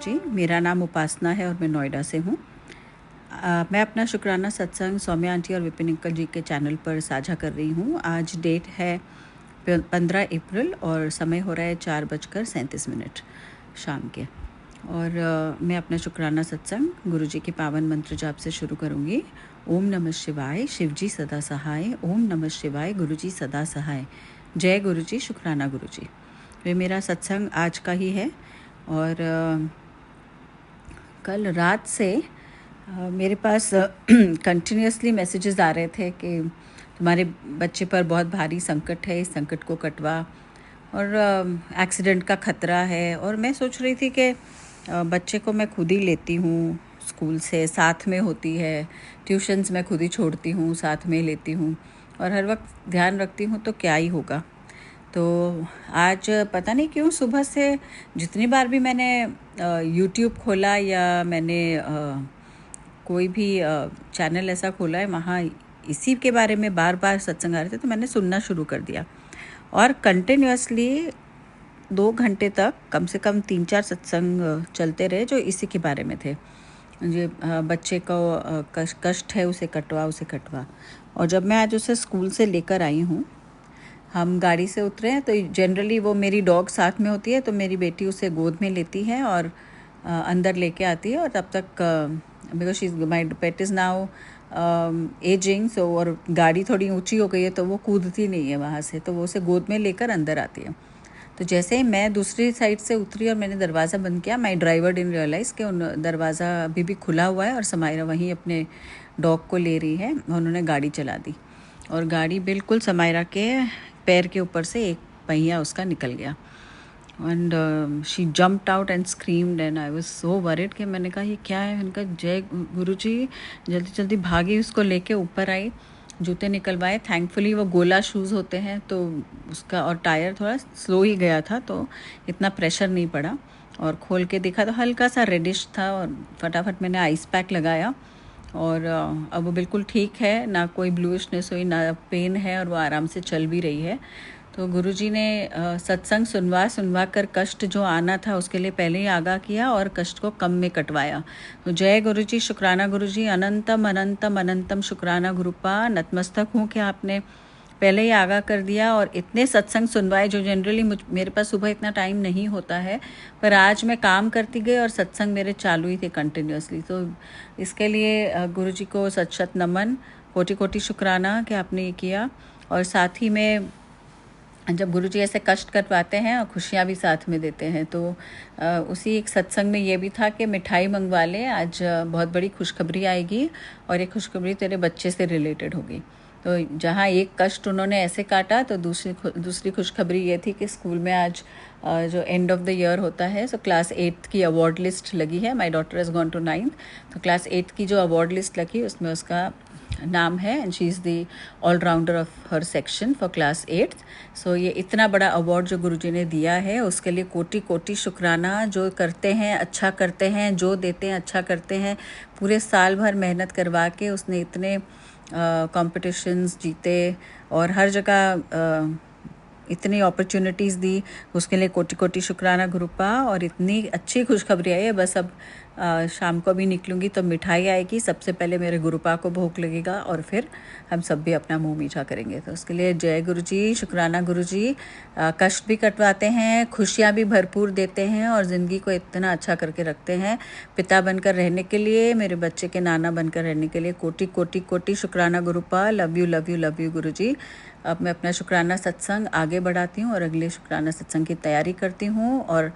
जी। मेरा नाम उपासना है और मैं नोएडा से हूँ। मैं अपना शुक्राना सत्संग सौम्या आंटी और विपिन अंकल जी के चैनल पर साझा कर रही हूँ। आज डेट है 15 अप्रैल और समय हो रहा है 4:37 शाम के। और मैं अपना शुक्राना सत्संग गुरु जी के पावन मंत्र जाप से शुरू करूँगी। ओम नमः शिवाय, शिव जी सदा सहाय। ओम नमः शिवाय, गुरु जी सदा सहाय। जय गुरु जी, शुक्राना गुरु जी। ये मेरा सत्संग आज का ही है। और कल रात से मेरे पास कंटिन्यूसली मैसेजेस आ रहे थे कि तुम्हारे बच्चे पर बहुत भारी संकट है, इस संकट को कटवा, और एक्सीडेंट का खतरा है। और मैं सोच रही थी कि बच्चे को मैं खुद ही लेती हूँ, स्कूल से साथ में होती है, ट्यूशन्स मैं खुद ही छोड़ती हूँ, साथ में लेती हूँ और हर वक्त ध्यान रखती हूँ, तो क्या ही होगा। तो आज पता नहीं क्यों सुबह से जितनी बार भी मैंने यूट्यूब खोला या मैंने कोई भी चैनल ऐसा खोला है, वहाँ इसी के बारे में बार बार सत्संग आ रहे थे, तो मैंने सुनना शुरू कर दिया। और कंटिन्यूसली 2 घंटे तक कम से कम 3-4 सत्संग चलते रहे जो इसी के बारे में थे। जो बच्चे को कष्ट है, उसे कटवा, उसे कटवा। और जब मैं आज उसे स्कूल से लेकर आई हूँ, हम गाड़ी से उतरे हैं, तो जनरली वो मेरी डॉग साथ में होती है, तो मेरी बेटी उसे गोद में लेती है और अंदर लेके आती है। और तब तक because she my pet is now ageing, so और गाड़ी थोड़ी ऊंची हो गई है, तो वो कूदती नहीं है वहाँ से, तो वो उसे गोद में लेकर अंदर आती है। तो जैसे ही मैं दूसरी साइड से उतरी और मैंने दरवाज़ा बंद किया, माई ड्राइवर डिडंट रियलाइज़ कि उन दरवाज़ा अभी भी खुला हुआ है और समायरा वहीं अपने डॉग को ले रही है। उन्होंने गाड़ी चला दी और गाड़ी बिल्कुल समायरा के पैर के ऊपर से एक पहिया उसका निकल गया। And she jumped out and screamed and I was so worried कि मैंने कहा ये क्या है। उनका जय गुरु जी, जल्दी जल्दी भागी, उसको लेके ऊपर आई, जूते निकलवाए। थैंकफुली वो गोला शूज़ होते हैं, तो उसका और टायर थोड़ा स्लो ही गया था, तो इतना प्रेशर नहीं पड़ा। और खोल के देखा तो हल्का सा रेडिश था और फटाफट मैंने आइस पैक लगाया और अब वो बिल्कुल ठीक है, ना कोई ब्लूइशनेस हुई, ना पेन है, और वो आराम से चल भी रही है। तो गुरुजी ने सत्संग सुनवा कर कष्ट जो आना था उसके लिए पहले ही आगाह किया और कष्ट को कम में कटवाया। तो जय गुरुजी, शुक्राना गुरुजी, अनंतम अनंतम अनंतम शुक्राना गुरुपा। नतमस्तक हूँ कि आपने पहले ही आगाह कर दिया और इतने सत्संग सुनवाए, जो जनरली मेरे पास सुबह इतना टाइम नहीं होता है, पर आज मैं काम करती गई और सत्संग मेरे चालू ही थे कंटिन्यूसली। तो इसके लिए गुरुजी को सत सत नमन, कोटि कोटि शुक्राना कि आपने ये किया। और साथ ही में जब गुरुजी ऐसे कष्ट करवाते हैं और खुशियाँ भी साथ में देते हैं, तो उसी एक सत्संग में ये भी था कि मिठाई मंगवा ले, आज बहुत बड़ी खुशखबरी आएगी और ये खुशखबरी तेरे बच्चे से रिलेटेड होगी। तो जहाँ एक कष्ट उन्होंने ऐसे काटा, तो दूसरी खुशखबरी ये थी कि स्कूल में आज जो एंड ऑफ द ईयर होता है, सो क्लास 8th की अवार्ड लिस्ट लगी है। My daughter has gone to 9th, तो क्लास 8th की जो अवार्ड लिस्ट लगी उसमें उसका नाम है, and she is the allrounder of her section for class 8th। So ये इतना बड़ा अवार्ड जो गुरुजी ने दिया है, उसके लिए कोटि कोटि शुक्राना। जो करते हैं अच्छा करते हैं, जो देते हैं अच्छा करते हैं। पूरे साल भर मेहनत करवा के उसने इतने कॉम्पिटिशन्स जीते और हर जगह इतनी अपॉर्चुनिटीज़ दी, उसके लिए कोटि कोटि शुक्राना गुरुपा। और इतनी अच्छी खुशखबरी आई है, बस अब शाम को भी निकलूँगी तो मिठाई आएगी, सबसे पहले मेरे गुरुपा को भोग लगेगा और फिर हम सब भी अपना मुंह मीठा करेंगे। तो उसके लिए जय गुरुजी, शुक्राना गुरुजी। कष्ट भी कटवाते हैं, खुशियाँ भी भरपूर देते हैं और ज़िंदगी को इतना अच्छा करके रखते हैं। पिता बनकर रहने के लिए, मेरे बच्चे के नाना बनकर रहने के लिए कोटि कोटि कोटि शुक्राना गुरुपा। Love you love you love you Guruji. अब मैं अपना शुक्राना सत्संग आगे बढ़ाती हूँ और अगले शुक्राना सत्संग की तैयारी करती हूँ और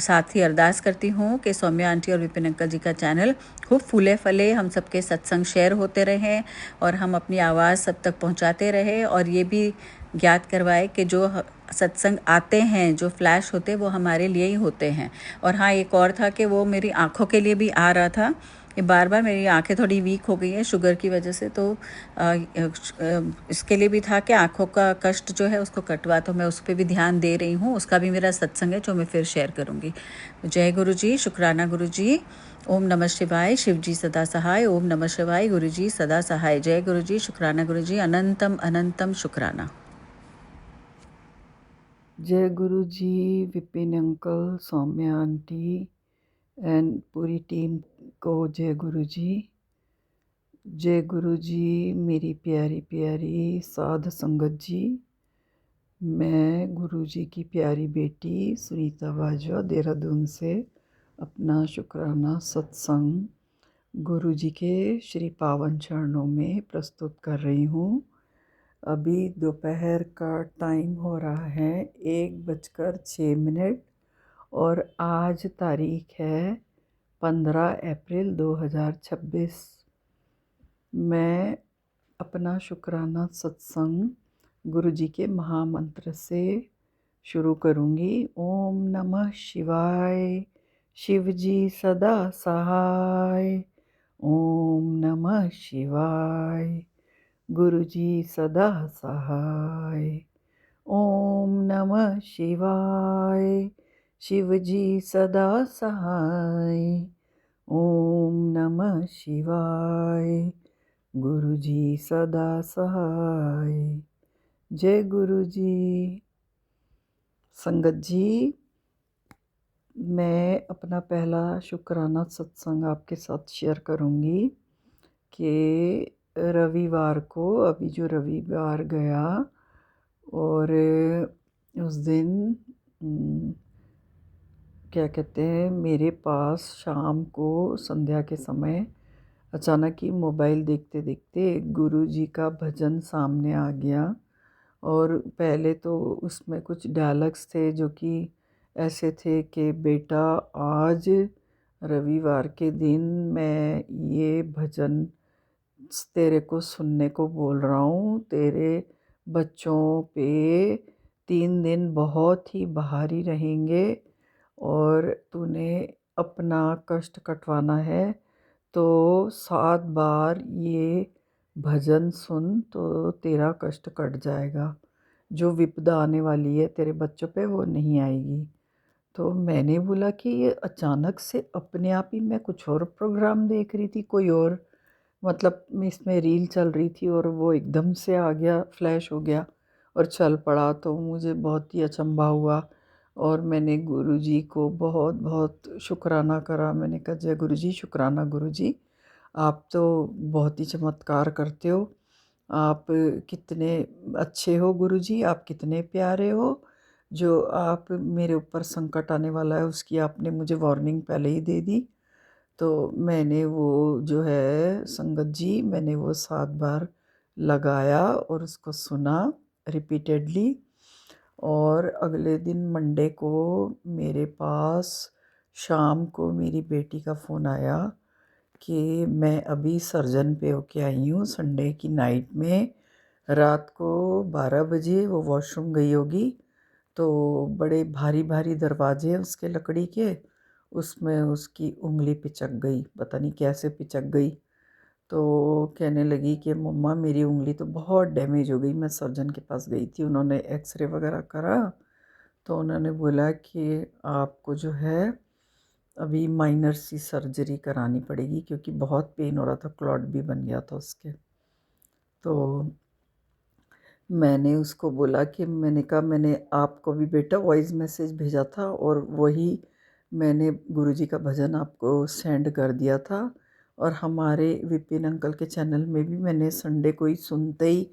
साथ ही अरदास करती हूँ कि सौम्या आंटी और विपिन अंकल जी का चैनल खूब फूले फले, हम सबके सत्संग शेयर होते रहें और हम अपनी आवाज़ सब तक पहुँचाते रहें। और ये भी ज्ञात करवाए कि जो सत्संग आते हैं, जो फ्लैश होते हैं, वो हमारे लिए ही होते हैं। और हाँ, एक और था कि वो मेरी आँखों के लिए भी आ रहा था। ये बार बार मेरी आंखें थोड़ी वीक हो गई हैं शुगर की वजह से, तो इसके लिए भी था कि आंखों का कष्ट जो है उसको कटवा, तो मैं उस पर भी ध्यान दे रही हूँ। उसका भी मेरा सत्संग है जो मैं फिर शेयर करूँगी। तो जय गुरु जी, शुक्राना गुरु जी। ओम नमः शिवाय, शिव जी सदा सहाय। ओम नमः शिवाय, गुरु जी सदा सहाय। जय गुरु जी, शुक्राना गुरु जी, अनंतम अनंतम शुक्राना। जय गुरु जी, Vipin uncle, Saumya aunty, and पूरी टीम को जय गुरु जी। जय गुरु जी। मेरी प्यारी प्यारी साध संगत जी, मैं गुरु जी की प्यारी बेटी सुनीता बाजवा देहरादून से अपना शुक्राना सत्संग गुरु जी के श्री पावन चरणों में प्रस्तुत कर रही हूँ। अभी दोपहर का टाइम हो रहा है 1:06 और आज तारीख है 15 अप्रैल 2026। मैं अपना शुक्राना सत्संग गुरु जी के महामंत्र से शुरू करूँगी। ओम नमः शिवाय, शिव जी सदा सहाय। ओम नमः शिवाय, गुरु जी सदा सहाय। ओम नमः शिवाय, शिव जी सदा सहाय। ओम नमः शिवाय, गुरु जी सदा सहाय। जय गुरु जी। संगत जी, मैं अपना पहला शुक्राना सत्संग आपके साथ शेयर करूँगी कि रविवार को, अभी जो रविवार गया, और उस दिन क्या कहते हैं, मेरे पास शाम को संध्या के समय अचानक ही मोबाइल देखते देखते गुरु जी का भजन सामने आ गया। और पहले तो उसमें कुछ डायलॉग्स थे जो कि ऐसे थे कि बेटा, आज रविवार के दिन मैं ये भजन तेरे को सुनने को बोल रहा हूँ। तेरे बच्चों पे 3 दिन बहुत ही भारी रहेंगे और तूने अपना कष्ट कटवाना है, तो 7 बार ये भजन सुन तो तेरा कष्ट कट जाएगा। जो विपदा आने वाली है तेरे बच्चों पे वो नहीं आएगी। तो मैंने बोला कि ये अचानक से अपने आप ही, मैं कुछ और प्रोग्राम देख रही थी, कोई और, मतलब इसमें रील चल रही थी और वो एकदम से आ गया, फ्लैश हो गया और चल पड़ा। तो मुझे बहुत ही अचंभा हुआ और मैंने गुरु जी को बहुत बहुत शुक्राना करा। मैंने कहा, जय गुरु जी, शुक्राना गुरु जी, आप तो बहुत ही चमत्कार करते हो। आप कितने अच्छे हो गुरु जी, आप कितने प्यारे हो। जो आप मेरे ऊपर संकट आने वाला है उसकी आपने मुझे वार्निंग पहले ही दे दी। तो मैंने वो जो है संगत जी, मैंने वो 7 बार लगाया और उसको सुना रिपीटेडली। और अगले दिन मंडे को मेरे पास शाम को मेरी बेटी का फ़ोन आया कि मैं अभी सर्जन पे होके आई हूँ। संडे की नाइट में रात को 12 बजे वो वॉशरूम गई होगी, तो बड़े भारी भारी दरवाजे हैं उसके लकड़ी के, उसमें उसकी उंगली पिचक गई, पता नहीं कैसे पिचक गई। तो कहने लगी कि मम्मा मेरी उंगली तो बहुत डैमेज हो गई। मैं सर्जन के पास गई थी, उन्होंने एक्सरे वगैरह करा तो उन्होंने बोला कि आपको जो है अभी माइनर सी सर्जरी करानी पड़ेगी क्योंकि बहुत पेन हो रहा था, क्लॉट भी बन गया था उसके। तो मैंने उसको बोला कि, मैंने कहा मैंने आपको भी बेटा वॉइस मैसेज भेजा था और वही मैंने गुरुजी का भजन आपको सेंड कर दिया था। और हमारे विपिन अंकल के चैनल में भी मैंने संडे को ही सुनते ही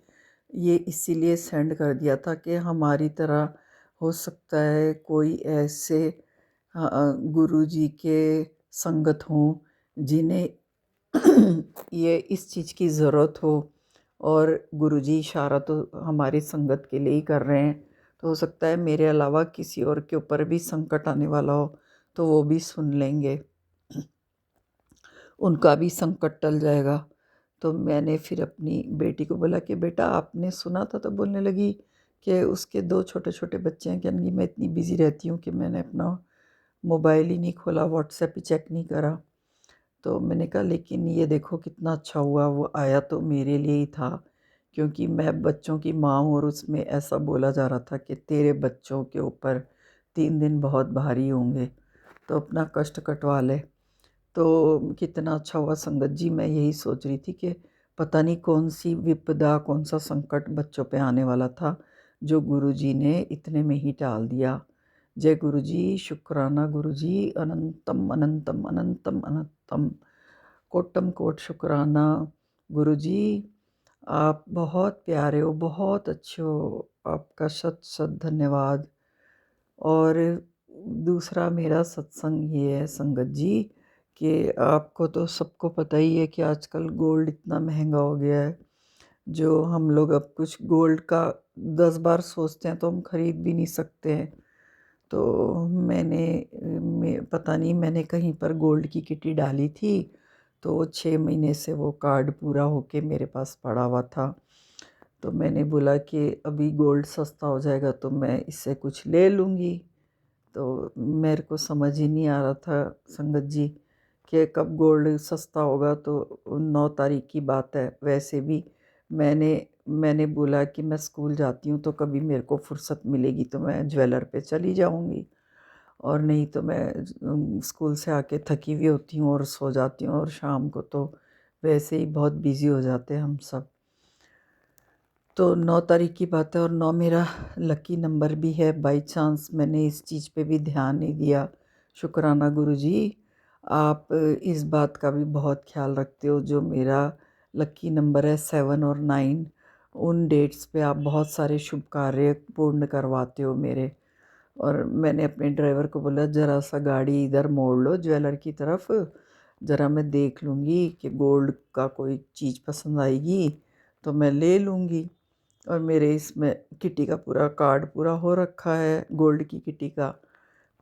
ये इसीलिए सेंड कर दिया था कि हमारी तरह हो सकता है कोई ऐसे गुरुजी के संगत हों जिन्हें ये इस चीज़ की ज़रूरत हो, और गुरुजी इशारा तो हमारी संगत के लिए ही कर रहे हैं। तो हो सकता है मेरे अलावा किसी और के ऊपर भी संकट आने वाला हो तो वो भी सुन लेंगे, उनका भी संकट टल जाएगा। तो मैंने फिर अपनी बेटी को बोला कि बेटा आपने सुना था? तो बोलने लगी कि उसके 2 छोटे छोटे बच्चे हैं, यानी मैं इतनी बिज़ी रहती हूँ कि मैंने अपना मोबाइल ही नहीं खोला, व्हाट्सएप ही चेक नहीं करा। तो मैंने कहा लेकिन ये देखो कितना अच्छा हुआ, वो आया तो मेरे लिए ही था, क्योंकि मैं बच्चों की माँ हूँ और उसमें ऐसा बोला जा रहा था कि तेरे बच्चों के ऊपर 3 दिन बहुत भारी होंगे, तो अपना कष्ट कटवा ले। तो कितना अच्छा हुआ संगत जी। मैं यही सोच रही थी कि पता नहीं कौन सी विपदा, कौन सा संकट बच्चों पे आने वाला था जो गुरुजी ने इतने में ही टाल दिया। जय गुरु जी, शुक्राना गुरु जी, अनंतम अनंतम अनंतम अनंतम, कोटम कोट शुक्राना गुरु जी। आप बहुत प्यारे हो, बहुत अच्छे हो, आपका शत शत धन्यवाद। और दूसरा मेरा सत्संग ये है संगत जी कि आपको तो सबको पता ही है कि आजकल गोल्ड इतना महंगा हो गया है, जो हम लोग अब कुछ गोल्ड का 10 बार सोचते हैं तो हम खरीद भी नहीं सकते हैं। तो पता नहीं, मैंने कहीं पर गोल्ड की किटी डाली थी, तो 6 महीने से वो कार्ड पूरा होके मेरे पास पड़ा हुआ था। तो मैंने बोला कि अभी गोल्ड सस्ता हो जाएगा तो मैं इससे कुछ ले लूँगी। तो मेरे को समझ ही नहीं आ रहा था संगत जी कि कब गोल्ड सस्ता होगा। तो 9 तारीख की बात है। वैसे भी मैंने मैंने बोला कि मैं स्कूल जाती हूँ तो कभी मेरे को फुर्सत मिलेगी तो मैं ज्वेलर पे चली जाऊँगी, और नहीं तो मैं स्कूल से आके थकी हुई होती हूँ और सो जाती हूँ, और शाम को तो वैसे ही बहुत बिज़ी हो जाते हैं हम सब। तो 9 तारीख की बात है, और 9 मेरा लकी नंबर भी है। बाई चांस मैंने इस चीज़ पे भी ध्यान नहीं दिया। शुक्राना गुरु जी, आप इस बात का भी बहुत ख्याल रखते हो। जो मेरा लकी नंबर है 7 और 9, उन डेट्स पे आप बहुत सारे शुभ कार्य पूर्ण करवाते हो मेरे। और मैंने अपने ड्राइवर को बोला, ज़रा सा गाड़ी इधर मोड़ लो ज्वेलर की तरफ, ज़रा मैं देख लूँगी कि गोल्ड का कोई चीज़ पसंद आएगी तो मैं ले लूँगी। और मेरे इसमें किटी का पूरा कार्ड पूरा हो रखा है, गोल्ड की किटी का।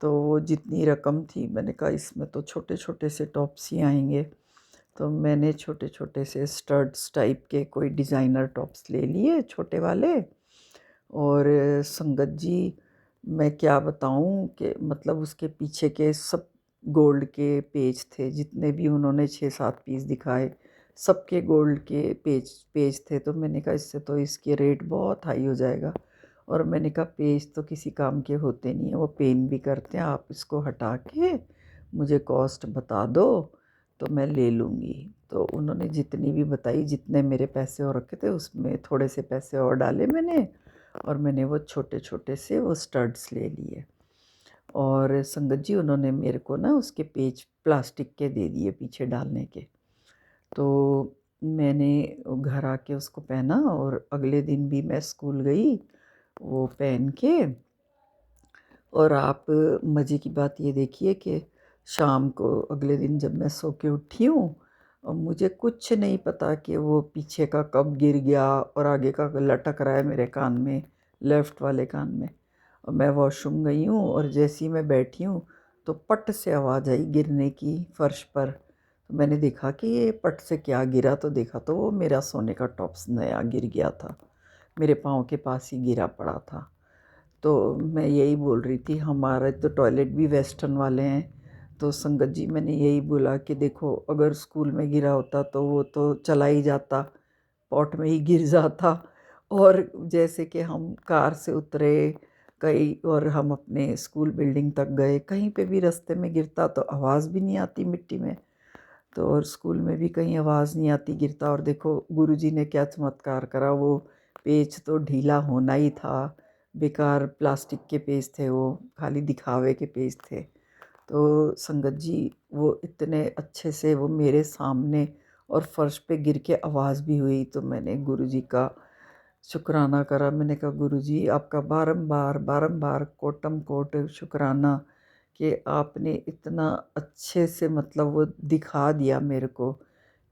तो वो जितनी रकम थी, मैंने कहा इसमें तो छोटे छोटे से टॉप्स ही आएंगे। तो मैंने छोटे छोटे से स्टड्स टाइप के कोई डिज़ाइनर टॉप्स ले लिए, छोटे वाले। और संगत जी, मैं क्या बताऊं कि मतलब उसके पीछे के सब गोल्ड के पेज थे, जितने भी उन्होंने 6-7 पीस दिखाए, सबके गोल्ड के पेज पेज थे। तो मैंने कहा इससे तो इसके रेट बहुत हाई हो जाएगा। और मैंने कहा पेज तो किसी काम के होते नहीं हैं, वो पेन भी करते हैं, आप इसको हटा के मुझे कॉस्ट बता दो तो मैं ले लूँगी। तो उन्होंने जितनी भी बताई, जितने मेरे पैसे और रखे थे उसमें थोड़े से पैसे और डाले मैंने, और मैंने वो छोटे छोटे से वो स्टड्स ले लिए। और संगत जी, उन्होंने मेरे को ना उसके पेज प्लास्टिक के दे दिए पीछे डालने के। तो मैंने घर आके उसको पहना, और अगले दिन भी मैं स्कूल गई वो पहन के। और आप मज़े की बात ये देखिए कि शाम को अगले दिन जब मैं सो के उठी हूँ, और मुझे कुछ नहीं पता कि वो पीछे का कब गिर गया और आगे का लटक रहा है मेरे कान में, लेफ़्ट वाले कान में। और मैं वॉशरूम गई हूँ, और जैसे ही मैं बैठी हूँ तो पट से आवाज़ आई गिरने की फर्श पर। तो मैंने देखा कि ये पट से क्या गिरा, तो देखा तो वो मेरा सोने का टॉप्स नया गिर गया था, मेरे पाँव के पास ही गिरा पड़ा था। तो मैं यही बोल रही थी, हमारे तो टॉयलेट भी वेस्टर्न वाले हैं। तो संगत जी, मैंने यही बोला कि देखो, अगर स्कूल में गिरा होता तो वो तो चला ही जाता, पॉट में ही गिर जाता। और जैसे कि हम कार से उतरे कहीं और हम अपने स्कूल बिल्डिंग तक गए, कहीं पे भी रास्ते में गिरता तो आवाज़ भी नहीं आती मिट्टी में। तो और स्कूल में भी कहीं आवाज़ नहीं आती गिरता। और देखो गुरुजी ने क्या चमत्कार करा, वो पेज तो ढीला होना ही था, बेकार प्लास्टिक के पेज थे, वो खाली दिखावे के पेज थे। तो संगत जी, वो इतने अच्छे से वो मेरे सामने और फर्श पे गिर के आवाज़ भी हुई। तो मैंने गुरुजी का शुक्राना करा। मैंने कहा गुरुजी, आपका बारंबार बारंबार कोटम कोट शुक्राना कि आपने इतना अच्छे से मतलब वो दिखा दिया मेरे को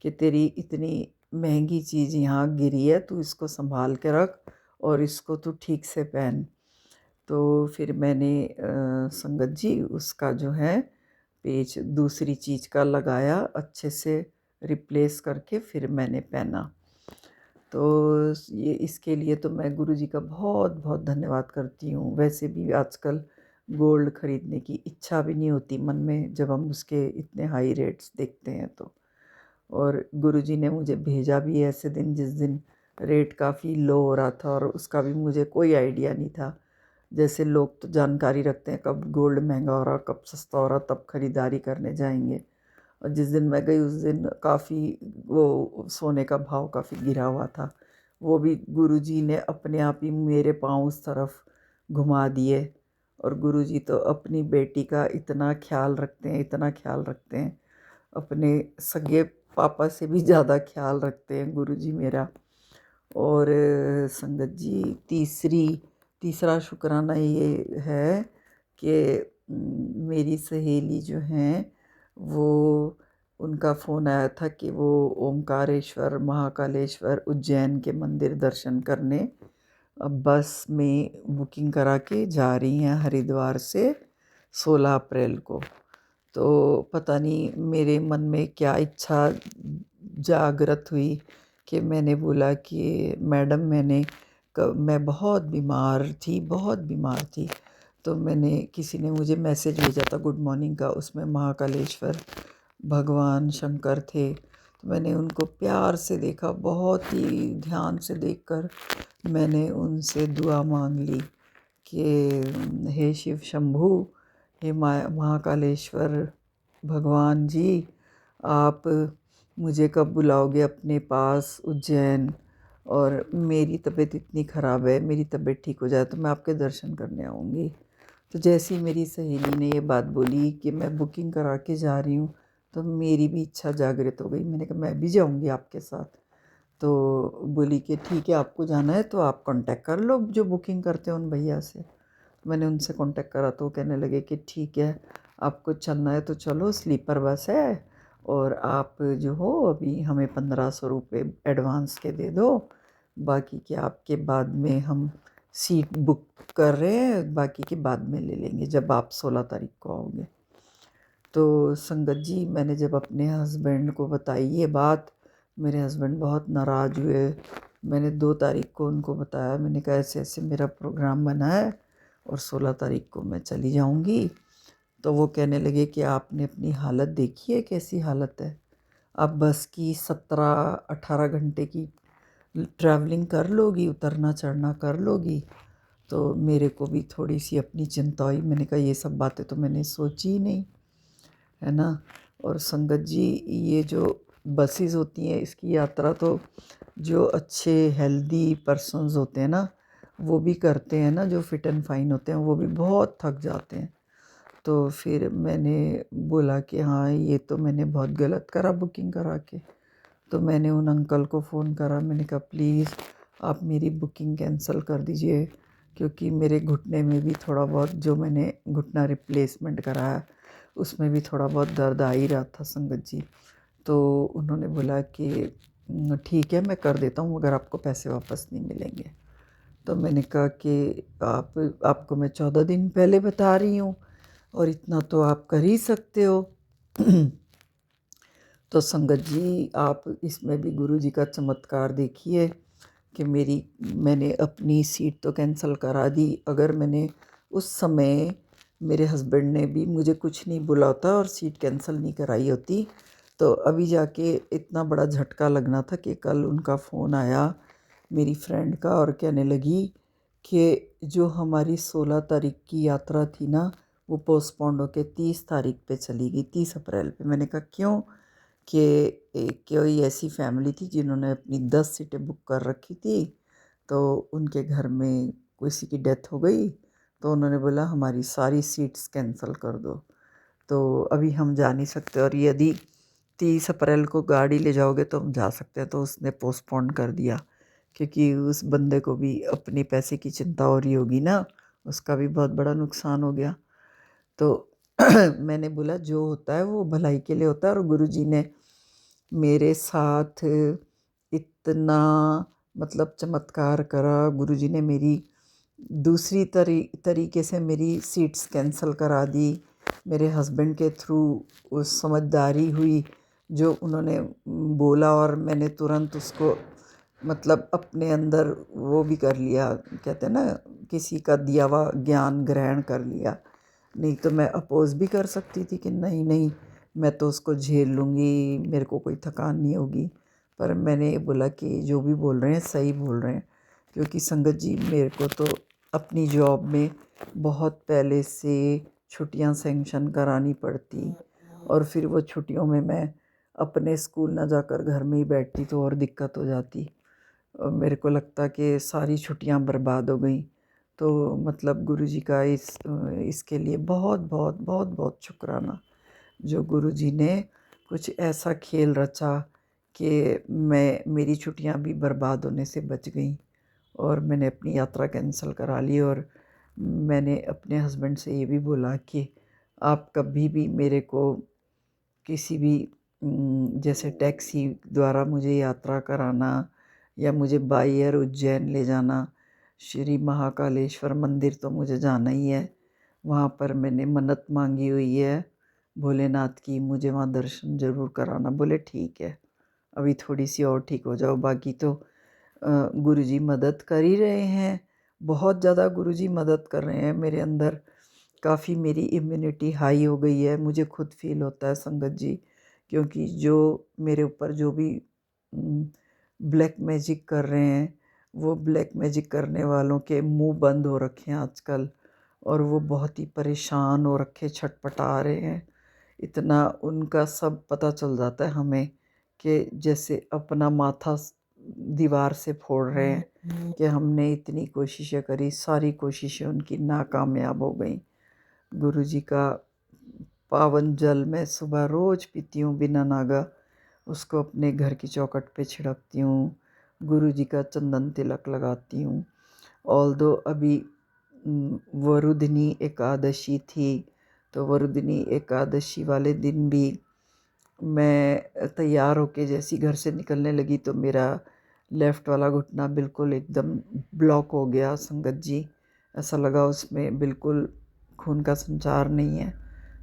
कि तेरी इतनी महंगी चीज़ यहाँ गिरी है, तू इसको संभाल के रख और इसको तू ठीक से पहन। तो फिर मैंने संगत जी उसका जो है पेज दूसरी चीज़ का लगाया, अच्छे से रिप्लेस करके फिर मैंने पहना। तो ये इसके लिए तो मैं गुरुजी का बहुत बहुत धन्यवाद करती हूँ। वैसे भी आजकल गोल्ड ख़रीदने की इच्छा भी नहीं होती मन में, जब हम उसके इतने हाई रेट्स देखते हैं तो। और गुरुजी ने मुझे भेजा भी ऐसे दिन जिस दिन रेट काफ़ी लो हो रहा था, और उसका भी मुझे कोई आइडिया नहीं था। जैसे लोग तो जानकारी रखते हैं कब गोल्ड महंगा हो रहा, कब सस्ता हो रहा, तब खरीदारी करने जाएंगे। और जिस दिन मैं गई उस दिन काफ़ी वो सोने का भाव काफ़ी गिरा हुआ था। वो भी गुरुजी ने अपने आप ही मेरे पाँव उस तरफ घुमा दिए, और गुरुजी तो अपनी बेटी का इतना ख्याल रखते हैं, इतना ख्याल रखते हैं, अपने सगे पापा से भी ज़्यादा ख्याल रखते हैं गुरुजी मेरा। और संगत जी तीसरा शुक्राना ये है कि मेरी सहेली जो हैं वो, उनका फ़ोन आया था कि वो ओमकारेश्वर महाकालेश्वर उज्जैन के मंदिर दर्शन करने अब बस में बुकिंग करा के जा रही हैं हरिद्वार से 16 अप्रैल को। तो पता नहीं मेरे मन में क्या इच्छा जागृत हुई कि मैंने बोला कि मैडम मैं बहुत बीमार थी। तो किसी ने मुझे मैसेज भेजा था गुड मॉर्निंग का, उसमें महाकालेश्वर भगवान शंकर थे। तो मैंने उनको प्यार से देखा, बहुत ही ध्यान से देखकर मैंने उनसे दुआ मांग ली कि हे शिव शंभू, हे महाकालेश्वर भगवान जी, आप मुझे कब बुलाओगे अपने पास उज्जैन, और मेरी तबीयत इतनी ख़राब है, मेरी तबीयत ठीक हो जाए तो मैं आपके दर्शन करने आऊँगी। तो जैसे ही मेरी सहेली ने ये बात बोली कि मैं बुकिंग करा के जा रही हूँ, तो मेरी भी इच्छा जागृत हो गई। मैंने कहा मैं भी जाऊँगी आपके साथ। तो बोली कि ठीक है, आपको जाना है तो आप कांटेक्ट कर लो जो बुकिंग करते हैं उन भैया से। मैंने उनसे कांटेक्ट करा तो वो कहने लगे कि ठीक है, आपको चलना है तो चलो, स्लीपर बस है, और आप जो हो अभी हमें 1500 रुपये एडवांस के दे दो, बाकी के आपके बाद में हम सीट बुक कर रहे हैं, बाकी के बाद में ले लेंगे जब आप 16 तारीख को आओगे। तो संगत जी, मैंने जब अपने हस्बैंड को बताई ये बात, मेरे हस्बैंड बहुत नाराज़ हुए। मैंने 2 तारीख को उनको बताया, मैंने कहा ऐसे ऐसे मेरा प्रोग्राम बना है और 16 तारीख को मैं चली जाऊंगी। तो वो कहने लगे कि आपने अपनी हालत देखी है, कैसी हालत है, आप बस की 17-18 घंटे की ट्रैवलिंग कर लोगी, उतरना चढ़ना कर लोगी। तो मेरे को भी थोड़ी सी अपनी चिंता हुई। मैंने कहा ये सब बातें तो मैंने सोची ही नहीं, है ना। और संगत जी, ये जो बसेस होती हैं इसकी यात्रा तो जो अच्छे हेल्दी पर्सन्स होते हैं ना वो भी करते हैं ना, जो फिट एंड फाइन होते हैं वो भी बहुत थक जाते हैं। तो फिर मैंने बोला कि हाँ, ये तो मैंने बहुत गलत करा बुकिंग करा के। तो मैंने उन अंकल को फ़ोन करा, मैंने कहा प्लीज़ आप मेरी बुकिंग कैंसिल कर दीजिए, क्योंकि मेरे घुटने में भी थोड़ा बहुत, जो मैंने घुटना रिप्लेसमेंट कराया उसमें भी थोड़ा बहुत दर्द आ ही रहा था संगत जी। तो उन्होंने बोला कि ठीक है मैं कर देता हूँ मगर आपको पैसे वापस नहीं मिलेंगे। तो मैंने कहा कि आपको मैं 14 दिन पहले बता रही हूँ और इतना तो आप कर ही सकते हो। तो संगत जी, आप इसमें भी गुरु जी का चमत्कार देखिए कि मैंने अपनी सीट तो कैंसिल करा दी। अगर मैंने उस समय, मेरे हस्बैंड ने भी मुझे कुछ नहीं बोला होता और सीट कैंसिल नहीं कराई होती, तो अभी जाके इतना बड़ा झटका लगना था कि कल उनका फ़ोन आया मेरी फ्रेंड का और कहने लगी कि जो हमारी 16 तारीख की यात्रा थी ना वो पोस्टपोन्ड होके 30 तारीख पे चली गई, 30 अप्रैल पे। मैंने कहा क्यों? कि कोई ऐसी फैमिली थी जिन्होंने अपनी 10 सीटें बुक कर रखी थी, तो उनके घर में किसी की डेथ हो गई, तो उन्होंने बोला हमारी सारी सीट्स कैंसिल कर दो, तो अभी हम जा नहीं सकते, और यदि 30 अप्रैल को गाड़ी ले जाओगे तो हम जा सकते हैं। तो उसने पोस्टपोन कर दिया, क्योंकि उस बंदे को भी अपने पैसे की चिंता हो रही होगी ना, उसका भी बहुत बड़ा नुकसान हो गया। तो मैंने बोला जो होता है वो भलाई के लिए होता है, और गुरुजी ने मेरे साथ इतना मतलब चमत्कार करा। गुरुजी ने मेरी दूसरी तरीके से मेरी सीट्स कैंसिल करा दी। मेरे हस्बैंड के थ्रू उस समझदारी हुई जो उन्होंने बोला, और मैंने तुरंत उसको मतलब अपने अंदर वो भी कर लिया, कहते हैं ना, किसी का दिया हुआ ज्ञान ग्रहण कर लिया। नहीं तो मैं अपोज़ भी कर सकती थी कि नहीं नहीं, मैं तो उसको झेल लूँगी, मेरे को कोई थकान नहीं होगी। पर मैंने बोला कि जो भी बोल रहे हैं सही बोल रहे हैं, क्योंकि संगत जी मेरे को तो अपनी जॉब में बहुत पहले से छुट्टियां सेंक्शन करानी पड़ती, और फिर वो छुट्टियों में मैं अपने स्कूल ना जाकर घर में ही बैठती तो और दिक्कत हो जाती, और मेरे को लगता कि सारी छुट्टियां बर्बाद हो गई। तो मतलब गुरुजी का इसके लिए बहुत बहुत बहुत बहुत शुक्राना, जो गुरुजी ने कुछ ऐसा खेल रचा कि मेरी छुट्टियां भी बर्बाद होने से बच गईं और मैंने अपनी यात्रा कैंसिल करा ली। और मैंने अपने हस्बैंड से ये भी बोला कि आप कभी भी मेरे को किसी भी जैसे टैक्सी द्वारा मुझे यात्रा कराना या मुझे बाई एयर उज्जैन ले जाना। श्री महाकालेश्वर मंदिर तो मुझे जाना ही है, वहाँ पर मैंने मन्नत मांगी हुई है भोलेनाथ की, मुझे वहाँ दर्शन ज़रूर कराना। बोले ठीक है, अभी थोड़ी सी और ठीक हो जाओ, बाकी तो गुरुजी मदद कर ही रहे हैं, बहुत ज़्यादा गुरुजी मदद कर रहे हैं। मेरे अंदर काफ़ी मेरी इम्यूनिटी हाई हो गई है, मुझे खुद फील होता है संगत जी, क्योंकि जो मेरे ऊपर जो भी ब्लैक मैजिक कर रहे हैं, वो ब्लैक मैजिक करने वालों के मुंह बंद हो रखे हैं आजकल, और वो बहुत ही परेशान हो रखे, छटपटा रहे हैं। इतना उनका सब पता चल जाता है हमें कि जैसे अपना माथा दीवार से फोड़ रहे हैं कि हमने इतनी कोशिशें करी, सारी कोशिशें उनकी नाकामयाब हो गई। गुरुजी का पावन जल मैं सुबह रोज़ पीती हूँ बिना नागा, उसको अपने घर की चौखट पे छिड़कती हूँ, गुरुजी का चंदन तिलक लगाती हूँ। ऑल्दो अभी वरुदिनी एकादशी थी, तो वरुदिनी एकादशी वाले दिन भी मैं तैयार होके जैसी घर से निकलने लगी तो मेरा लेफ़्ट वाला घुटना बिल्कुल एकदम ब्लॉक हो गया संगत जी। ऐसा लगा उसमें बिल्कुल खून का संचार नहीं है,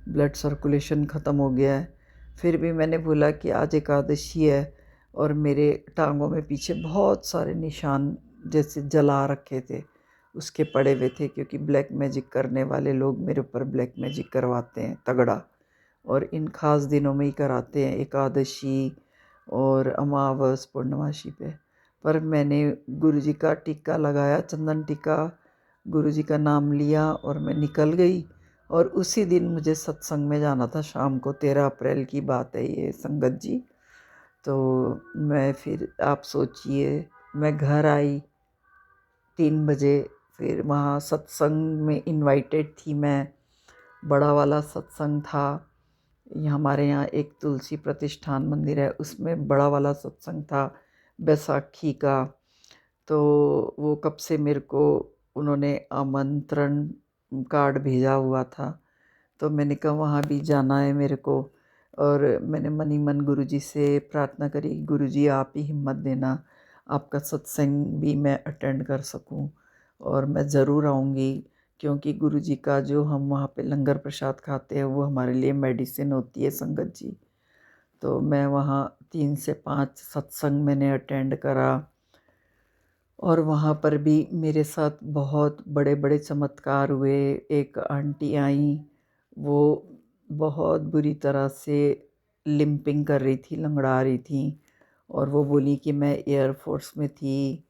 ब्लड सर्कुलेशन ख़त्म हो गया है। फिर भी मैंने बोला कि आज एकादशी है, और मेरे टांगों में पीछे बहुत सारे निशान जैसे जला रखे थे उसके पड़े हुए थे, क्योंकि ब्लैक मैजिक करने वाले लोग मेरे ऊपर ब्लैक मैजिक करवाते हैं तगड़ा, और इन ख़ास दिनों में ही कराते हैं, एकादशी और अमावस पूर्णमासी पे। पर मैंने गुरुजी का टीका लगाया, चंदन टीका, गुरुजी का नाम लिया और मैं निकल गई। और उसी दिन मुझे सत्संग में जाना था शाम को, 13 अप्रैल की बात है ये संगत जी। तो मैं फिर आप सोचिए, मैं घर आई 3 बजे, फिर वहाँ सत्संग में इनवाइटेड थी मैं, बड़ा वाला सत्संग था। हमारे यहाँ एक तुलसी प्रतिष्ठान मंदिर है, उसमें बड़ा वाला सत्संग था बैसाखी का। तो वो कब से मेरे को उन्होंने आमंत्रण कार्ड भेजा हुआ था, तो मैंने कहा वहाँ भी जाना है मेरे को। और मैंने मन ही मन गुरुजी से प्रार्थना करी, गुरुजी आप ही हिम्मत देना, आपका सत्संग भी मैं अटेंड कर सकूं, और मैं ज़रूर आऊँगी, क्योंकि गुरुजी का जो हम वहाँ पे लंगर प्रसाद खाते हैं वो हमारे लिए मेडिसिन होती है संगत जी। तो मैं वहाँ 3 से 5 सत्संग मैंने अटेंड करा, और वहाँ पर भी मेरे साथ बहुत बड़े बड़े चमत्कार हुए। एक आंटी आई, वो बहुत बुरी तरह से लिम्पिंग कर रही थी, लंगड़ा रही थी, और वो बोली कि मैं एयरफोर्स में थी,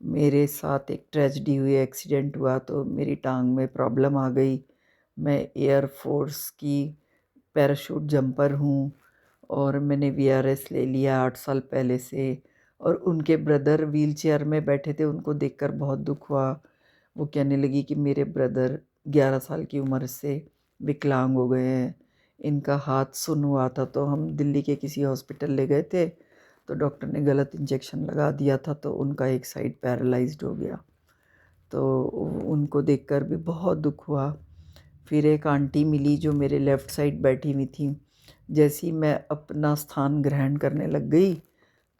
मेरे साथ एक ट्रेजेडी हुई, एक्सीडेंट हुआ, तो मेरी टांग में प्रॉब्लम आ गई, मैं एयरफोर्स की पैराशूट जंपर हूँ, और मैंने वीआरएस ले लिया 8 साल पहले से। और उनके ब्रदर व्हीलचेयर में बैठे थे, उनको देखकर बहुत दुख हुआ। वो कहने लगी कि मेरे ब्रदर 11 साल की उम्र से विकलांग हो गए हैं, इनका हाथ सुन्न हुआ था, तो हम दिल्ली के किसी हॉस्पिटल ले गए थे, तो डॉक्टर ने गलत इंजेक्शन लगा दिया था, तो उनका एक साइड पैरालाइज्ड हो गया। तो उनको देखकर भी बहुत दुख हुआ। फिर एक आंटी मिली जो मेरे लेफ़्ट साइड बैठी हुई थी, जैसे ही मैं अपना स्थान ग्रहण करने लग गई,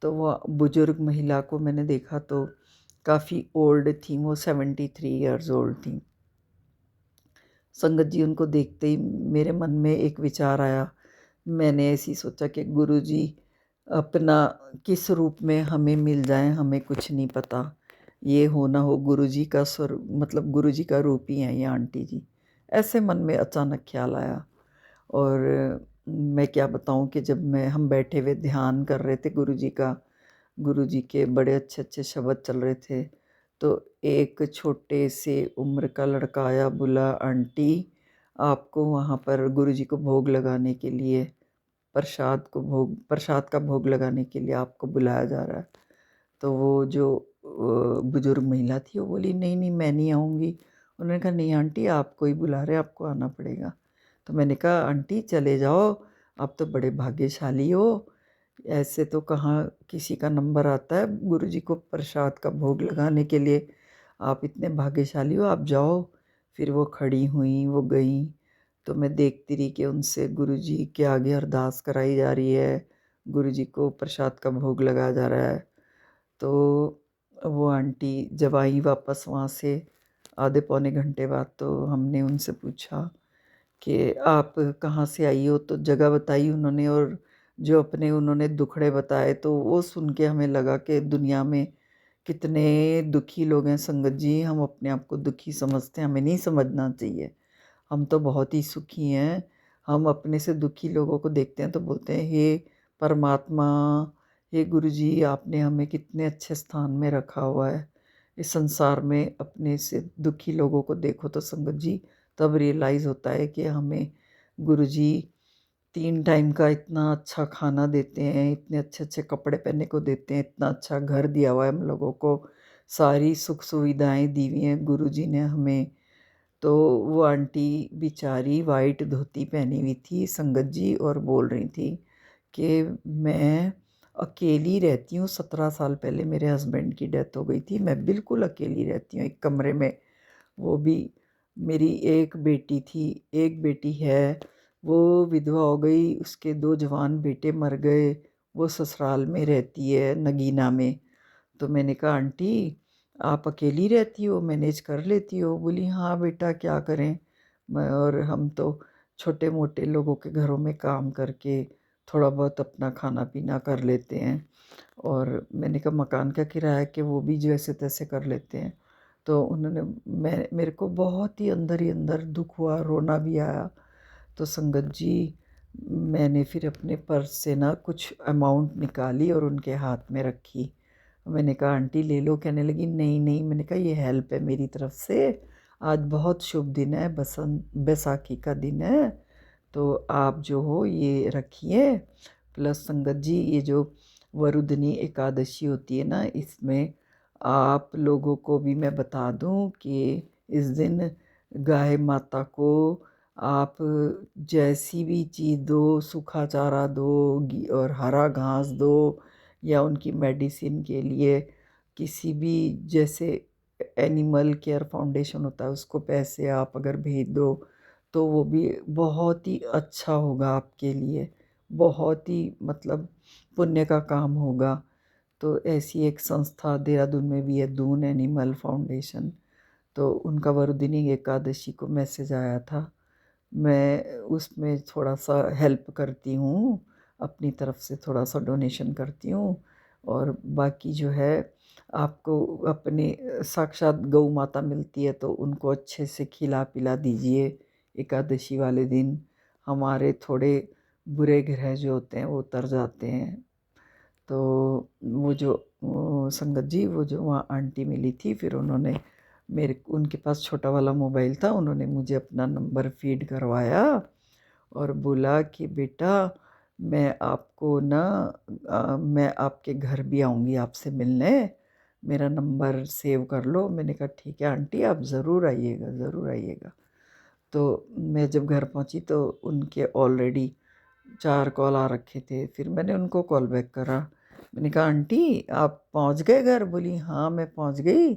तो वो बुज़ुर्ग महिला को मैंने देखा तो काफ़ी ओल्ड थी, वो 73 ईयर्स ओल्ड थी। संगत जी, उनको देखते ही मेरे मन में एक विचार आया, मैंने ऐसी सोचा कि गुरुजी अपना किस रूप में हमें मिल जाए, हमें कुछ नहीं पता, ये हो ना हो गुरुजी का स्वरूप, मतलब गुरुजी का रूप ही है ये आंटी जी। ऐसे मन में अचानक ख्याल आया। और मैं क्या बताऊं कि जब हम बैठे हुए ध्यान कर रहे थे गुरुजी का, गुरुजी के बड़े अच्छे अच्छे शब्द चल रहे थे, तो एक छोटे से उम्र का लड़का आया, बोला आंटी आपको वहाँ पर गुरुजी को भोग लगाने के लिए, प्रसाद का भोग लगाने के लिए आपको बुलाया जा रहा है। तो वो जो बुजुर्ग महिला थी वो बोली नहीं नहीं मैं नहीं आऊँगी, उन्होंने कहा नहीं आंटी आपको ही बुला रहे, आपको आना पड़ेगा। तो मैंने कहा आंटी चले जाओ, आप तो बड़े भाग्यशाली हो, ऐसे तो कहाँ किसी का नंबर आता है गुरुजी को प्रसाद का भोग लगाने के लिए, आप इतने भाग्यशाली हो, आप जाओ। फिर वो खड़ी हुई, वो गई, तो मैं देखती रही कि उनसे गुरुजी के आगे अरदास कराई जा रही है, गुरुजी को प्रसाद का भोग लगाया जा रहा है। तो वो आंटी जब आई वापस वहाँ से आधे पौने घंटे बाद, तो हमने उनसे पूछा कि आप कहाँ से आई हो, तो जगह बताई उन्होंने, और जो अपने उन्होंने दुखड़े बताए, तो वो सुन के हमें लगा कि दुनिया में कितने दुखी लोग हैं संगत जी। हम अपने आप को दुखी समझते हैं, हमें नहीं समझना चाहिए, हम तो बहुत ही सुखी हैं। हम अपने से दुखी लोगों को देखते हैं तो बोलते हैं हे परमात्मा, हे गुरु जी, आपने हमें कितने अच्छे स्थान में रखा हुआ है इस संसार में। अपने से दुखी लोगों को देखो तो संगत जी तब रियलाइज़ होता है कि हमें गुरु जी 3 टाइम का इतना अच्छा खाना देते हैं, इतने अच्छे अच्छे कपड़े पहनने को देते हैं, इतना अच्छा घर दिया हुआ है हम लोगों को, सारी सुख सुविधाएं दी हुई हैं गुरु जी ने हमें। तो वो आंटी बेचारी वाइट धोती पहनी हुई थी संगत जी, और बोल रही थी कि मैं अकेली रहती हूँ, 17 साल पहले मेरे हस्बैंड की डेथ हो गई थी, मैं बिल्कुल अकेली रहती हूँ एक कमरे में। वो भी मेरी एक बेटी थी, एक बेटी है, वो विधवा हो गई, उसके 2 जवान बेटे मर गए, वो ससुराल में रहती है नगीना में। तो मैंने कहा आंटी आप अकेली रहती हो, मैनेज कर लेती हो? बोली हाँ बेटा क्या करें, मैं और हम तो छोटे मोटे लोगों के घरों में काम करके थोड़ा बहुत अपना खाना पीना कर लेते हैं। और मैंने कहा मकान का किराया है कि वो भी जैसे तैसे कर लेते हैं। तो उन्होंने मेरे को बहुत ही अंदर दुख हुआ, रोना भी आया। तो संगत जी मैंने फिर अपने पर्स से ना कुछ अमाउंट निकाली और उनके हाथ में रखी। मैंने कहा आंटी ले लो, कहने लगी नहीं नहीं। मैंने कहा ये हेल्प है मेरी तरफ से, आज बहुत शुभ दिन है, बैसाखी का दिन है, तो आप जो हो ये रखिए। प्लस संगत जी ये जो वरुदनी एकादशी होती है ना, इसमें आप लोगों को भी मैं बता दूं कि इस दिन गाय माता को आप जैसी भी चीज़ दो, सूखा चारा दो और हरा घास दो, या उनकी मेडिसिन के लिए किसी भी जैसे एनिमल केयर फाउंडेशन होता है उसको पैसे आप अगर भेज दो तो वो भी बहुत ही अच्छा होगा आपके लिए, बहुत ही मतलब पुण्य का काम होगा। तो ऐसी एक संस्था देहरादून में भी है, दून एनिमल फाउंडेशन, तो उनका वरुदिनी एकादशी को मैसेज आया था। मैं उसमें थोड़ा सा हेल्प करती हूँ, अपनी तरफ से थोड़ा सा डोनेशन करती हूँ। और बाकी जो है आपको अपने साक्षात गौ माता मिलती है तो उनको अच्छे से खिला पिला दीजिए एकादशी वाले दिन। हमारे थोड़े बुरे ग्रह जो होते हैं वो उतर जाते हैं। तो वो संगत जी वो जो वहाँ आंटी मिली थी, फिर उन्होंने उनके पास छोटा वाला मोबाइल था, उन्होंने मुझे अपना नंबर फीड करवाया और बोला कि बेटा मैं आपको ना मैं आपके घर भी आऊँगी आपसे मिलने, मेरा नंबर सेव कर लो। मैंने कहा ठीक है आंटी आप ज़रूर आइएगा, ज़रूर आइएगा। तो मैं जब घर पहुँची तो उनके ऑलरेडी 4 कॉल आ रखे थे। फिर मैंने उनको कॉल बैक करा, मैंने कहा आंटी आप पहुंच गए घर? बोली हाँ मैं पहुंच गई।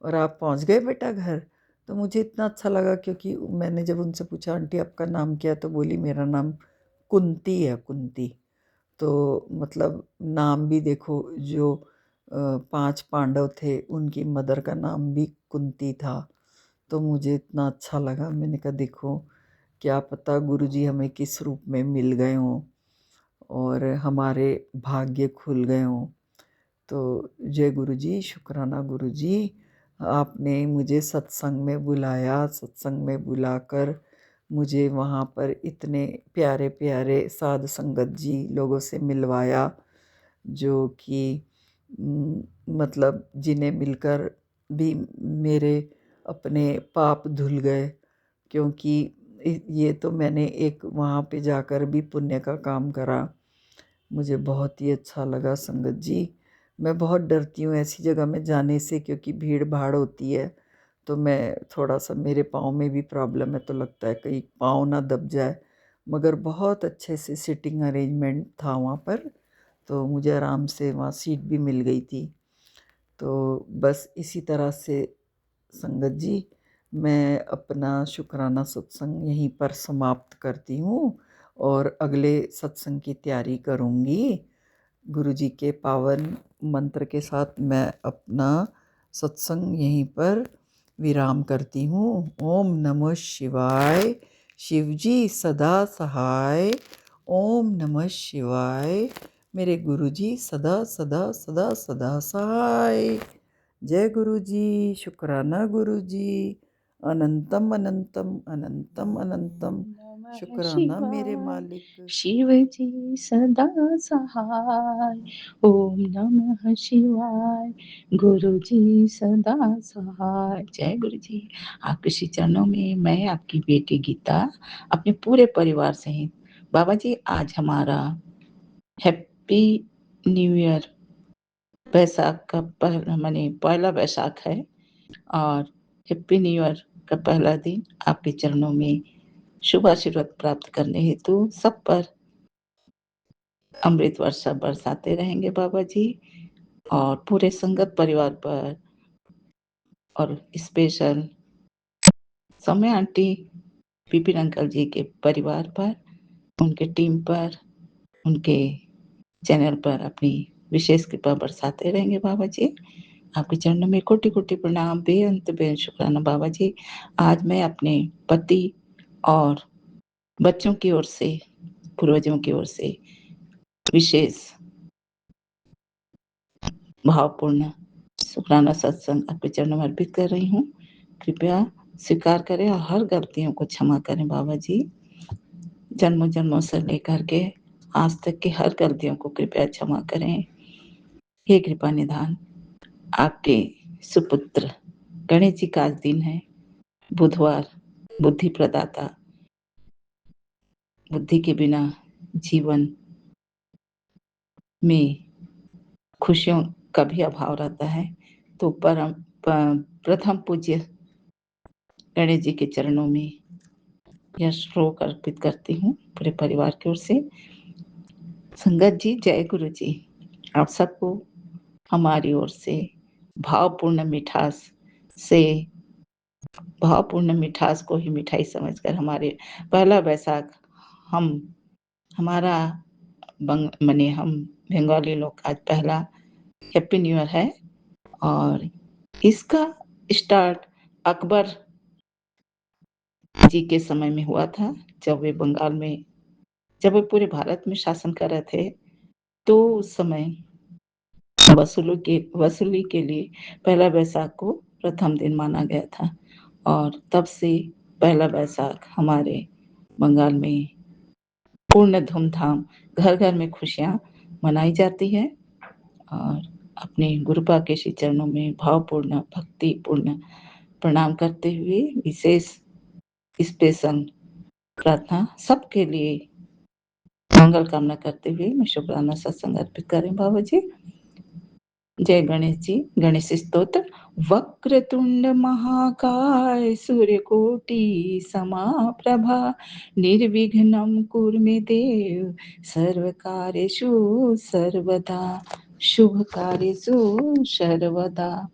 और आप पहुंच गए बेटा घर? तो मुझे इतना अच्छा लगा क्योंकि मैंने जब उनसे पूछा आंटी आपका नाम क्या है, तो बोली मेरा नाम कुंती है, कुंती। तो मतलब नाम भी देखो, जो 5 पांडव थे उनकी मदर का नाम भी कुंती था। तो मुझे इतना अच्छा लगा, मैंने कहा देखो क्या पता गुरुजी हमें किस रूप में मिल गए हों और हमारे भाग्य खुल गए हों। तो जय गुरुजी, शुक्राना गुरुजी, आपने मुझे सत्संग में बुलाया, सत्संग में बुलाकर मुझे वहाँ पर इतने प्यारे प्यारे साध संगत जी लोगों से मिलवाया, जो कि मतलब जिन्हें मिलकर भी मेरे अपने पाप धुल गए। क्योंकि ये तो मैंने एक वहाँ पे जाकर भी पुण्य का काम करा। मुझे बहुत ही अच्छा लगा संगत जी। मैं बहुत डरती हूँ ऐसी जगह में जाने से, क्योंकि भीड़ भाड़ होती है, तो मैं थोड़ा-सा, मेरे पाँव में भी प्रॉब्लम है, तो लगता है कहीं पाँव ना दब जाए, मगर बहुत अच्छे से सीटिंग अरेंजमेंट था वहाँ पर, तो मुझे आराम से वहाँ सीट भी मिल गई थी। तो बस इसी तरह से संगत जी, मैं अपना शुक्राना सत्संग यहीं पर समाप्त करती हूँ और अगले सत्संग की तैयारी करूँगी। गुरु जी के पावन मंत्र के साथ मैं अपना सत्संग यहीं पर विराम करती हूँ। ओम नमः शिवाय। शिवजी सदा सहाय। ओम नमः शिवाय। मेरे गुरु जी सदा सदा सदा सदा सहाय। जय गुरु जी, शुक्राना गुरु जी। अनंतम अनंतम अनंतम अनंतम नमः शुक्राना मेरे शिवाय। मालिक। शिव जी सदा सहाय। ओम नमः शिवाय। गुरु जी सदा सहाय। जय गुरु जी। आपके श्री चरणों में मैं आपकी बेटी गीता अपने पूरे परिवार सहित, बाबा जी आज हमारा हैप्पी न्यू ईयर, बैसाख का माने पहला बैसाख है और हैप्पी न्यू ईयर का पहला दिन आपके चरणों में शुभ आशीर्वाद प्राप्त करने हेतु सब पर अमृत वर्षा बरसाते रहेंगे बाबा जी, और पूरे संगत परिवार पर, और special Saumya aunty, Vipin uncle ji के परिवार पर, उनके टीम पर, उनके चैनल पर अपनी विशेष कृपा बरसाते रहेंगे बाबा जी। आपके चरणों में कोटि कोटि प्रणाम, बेअंत बेअंत शुक्राना बाबा जी। आज मैं अपने पति और बच्चों की ओर से, पूर्वजों की ओर से विशेष भावपूर्ण शुक्राना सत्संग आपके चरणों में अर्पित कर रही हूँ। कृपया स्वीकार करें और हर गलतियों को क्षमा करें बाबा जी। जन्मों जन्मों से लेकर के आज तक की हर गलतियों को कृपया क्षमा करें। हे कृपा निधान, आपके सुपुत्र गणेश जी का आज दिन है, बुधवार, बुद्धि प्रदाता। बुद्धि के बिना जीवन में खुशियों का भी अभाव रहता है। तो प्रथम पूज्य गणेश जी के चरणों में यह श्लोक अर्पित करती हूँ पूरे परिवार की ओर से। संगत जी, जय गुरु जी। आप सबको हमारी ओर से भावपूर्ण मिठास से, भावपूर्ण मिठास को ही मिठाई समझकर हमारे पहला बैसाख, हम हमारा माने हम बंगाली लोग आज पहला हैप्पी न्यू ईयर है, और इसका स्टार्ट अकबर जी के समय में हुआ था, जब वे बंगाल में, जब वे पूरे भारत में शासन कर रहे थे, तो उस समय वसूली के लिए पहला बैसाख को प्रथम दिन माना गया था, और तब से पहला बैसाख हमारे बंगाल में पूर्ण धूमधाम, घर घर में खुशियां मनाई जाती है। और अपने गुरुपा के श्री चरणों में भावपूर्ण भक्तिपूर्ण प्रणाम करते हुए विशेष स्पेशल प्रार्थना सबके लिए मंगल कामना करते हुए मैं शुक्राना सत्संग अर्पित करें बाबा जी। जय गणेश जी। गणेश स्तोत्र। वक्रतुंड महाकाय सूर्यकोटि समाप्रभा निर्विघ्नं कुरु मे देव सर्वकार्येषु सर्वदा शुभ कार्येषु सर्वदा।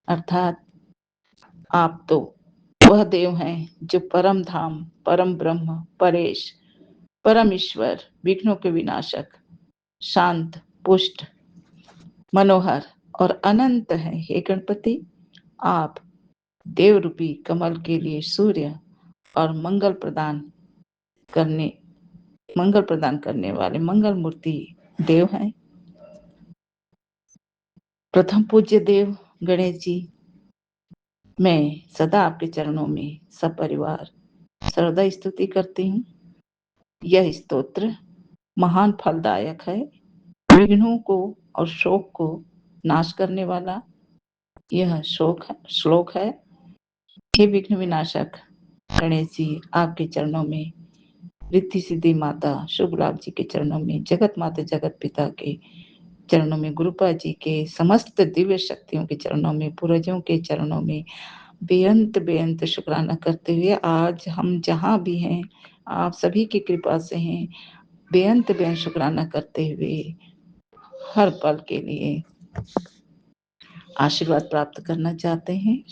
अर्थात आप तो वह देव हैं जो परम धाम, परम ब्रह्म, परेश, परम ईश्वर, विघ्नों के विनाशक, शांत, पुष्ट, मनोहर और अनंत है। हे गणपति, आप देव रूपी कमल के लिए सूर्य और मंगल प्रदान करने वाले मंगल मूर्ति देव हैं। प्रथम पूज्य देव गणेश जी, मैं सदा आपके चरणों में सपरिवार सर्वदा स्तुति करती हूँ। यह स्तोत्र महान फलदायक है, विघ्नों को और शोक को नाश करने वाला यह श्लोक है। हे विघ्न विनाशक गणेश जी, आपके चरणों में, रिद्धि सिद्धि माता शुभ लाभ जी के चरणों में, जगत माता जगत पिता के चरणों में, गुरुपा जी के समस्त दिव्य शक्तियों के चरणों में, पूर्वजों के चरणों में, बेअंत बेअंत शुक्राना करते हुए आज हम जहाँ भी हैं आप सभी की कृपा से हैं, बेअंत बेअंत शुक्राना करते हुए हर पल के लिए आशीर्वाद प्राप्त करना चाहते हैं।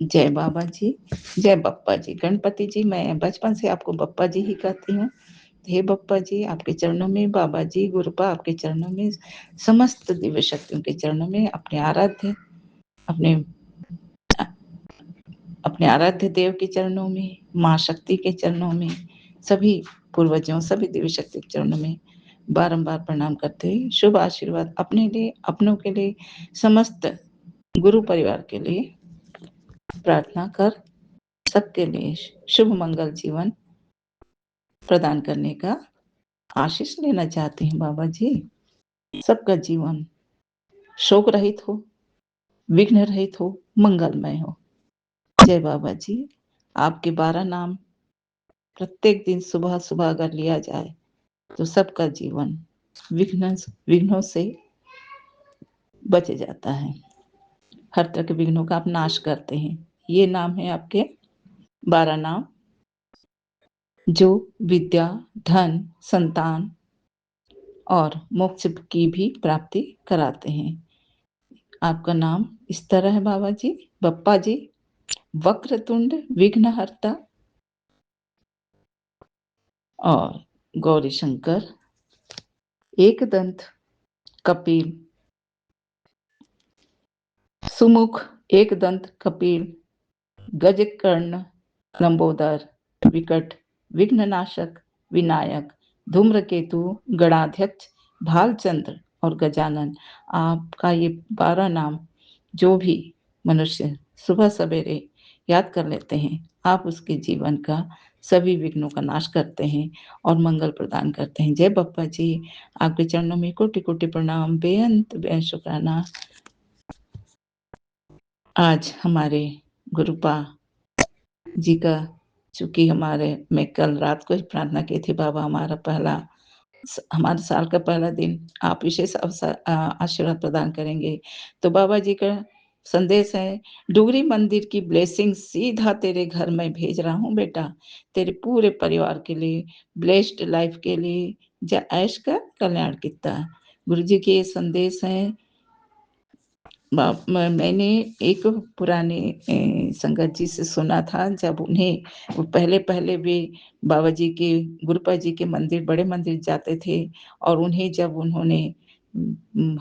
जय बाबा जी, जय बप्पा जी। गणपति जी, मैं बचपन से आपको बप्पा जी ही कहती हूँ। हे बप्पा जी, आपके चरणों में, बाबा जी गुरुपा आपके चरणों में, समस्त दिव्य शक्तियों के चरणों में, अपने आराध्य देव के चरणों में, माँ शक्ति के चरणों में, सभी पूर्वजों, सभी दिव्य शक्ति के चरणों में बारंबार प्रणाम करते हुए शुभ आशीर्वाद अपने लिए, अपनों के लिए, समस्त गुरु परिवार के लिए प्रार्थना कर सबके लिए शुभ मंगल जीवन प्रदान करने का आशीष लेना चाहती हूँ बाबा जी। सबका जीवन शोक रहित हो, विघ्न रहित हो, मंगलमय हो। जय बाबा जी। आपके 12 नाम प्रत्येक दिन सुबह सुबह अगर लिया जाए तो सबका जीवन विघ्नों से बच जाता है। हर तरह के विघ्नों का आप नाश करते हैं। ये नाम है आपके 12 नाम जो विद्या, धन, संतान और मोक्ष की भी प्राप्ति कराते हैं। आपका नाम इस तरह है बाबा जी, बप्पा जी, वक्रतुंड विघ्नहर्ता और गौरी शंकर, एकदंत, कपिल, सुमुख, एकदंत, कपिल, गजकर्ण, लंबोदर, विकट, विघ्ननाशक, विनायक, धूम्रकेतु, गणाध्यक्ष, भालचंद्र और गजानन। आपका ये 12 नाम जो भी मनुष्य सुबह सवेरे याद कर लेते हैं, आप उसके जीवन का सभी विघ्नों का नाश करते हैं और मंगल प्रदान करते हैं। जय बप्पा जी, आपके चरणों में कोटि कोटि प्रणाम, बेअंत बेअंत शुक्राना। आज हमारे गुरुपा जी का, चूंकि मैं कल रात को ही प्रार्थना की थी, बाबा हमारे साल का पहला दिन आप विशेष आशीर्वाद प्रदान करेंगे। तो बाबा जी का संदेश है, डुगरी मंदिर की ब्लेसिंग सीधा तेरे घर में भेज रहा हूँ बेटा, तेरे पूरे परिवार के लिए, ब्लेस्ड लाइफ के लिए, ऐश का कल्याण कितना। गुरु जी के ये संदेश है। मैंने एक पुराने संगत जी से सुना था, जब उन्हें वो पहले भी बाबा जी के, गुरुपा जी के मंदिर, बड़े मंदिर जाते थे और उन्हें जब उन्होंने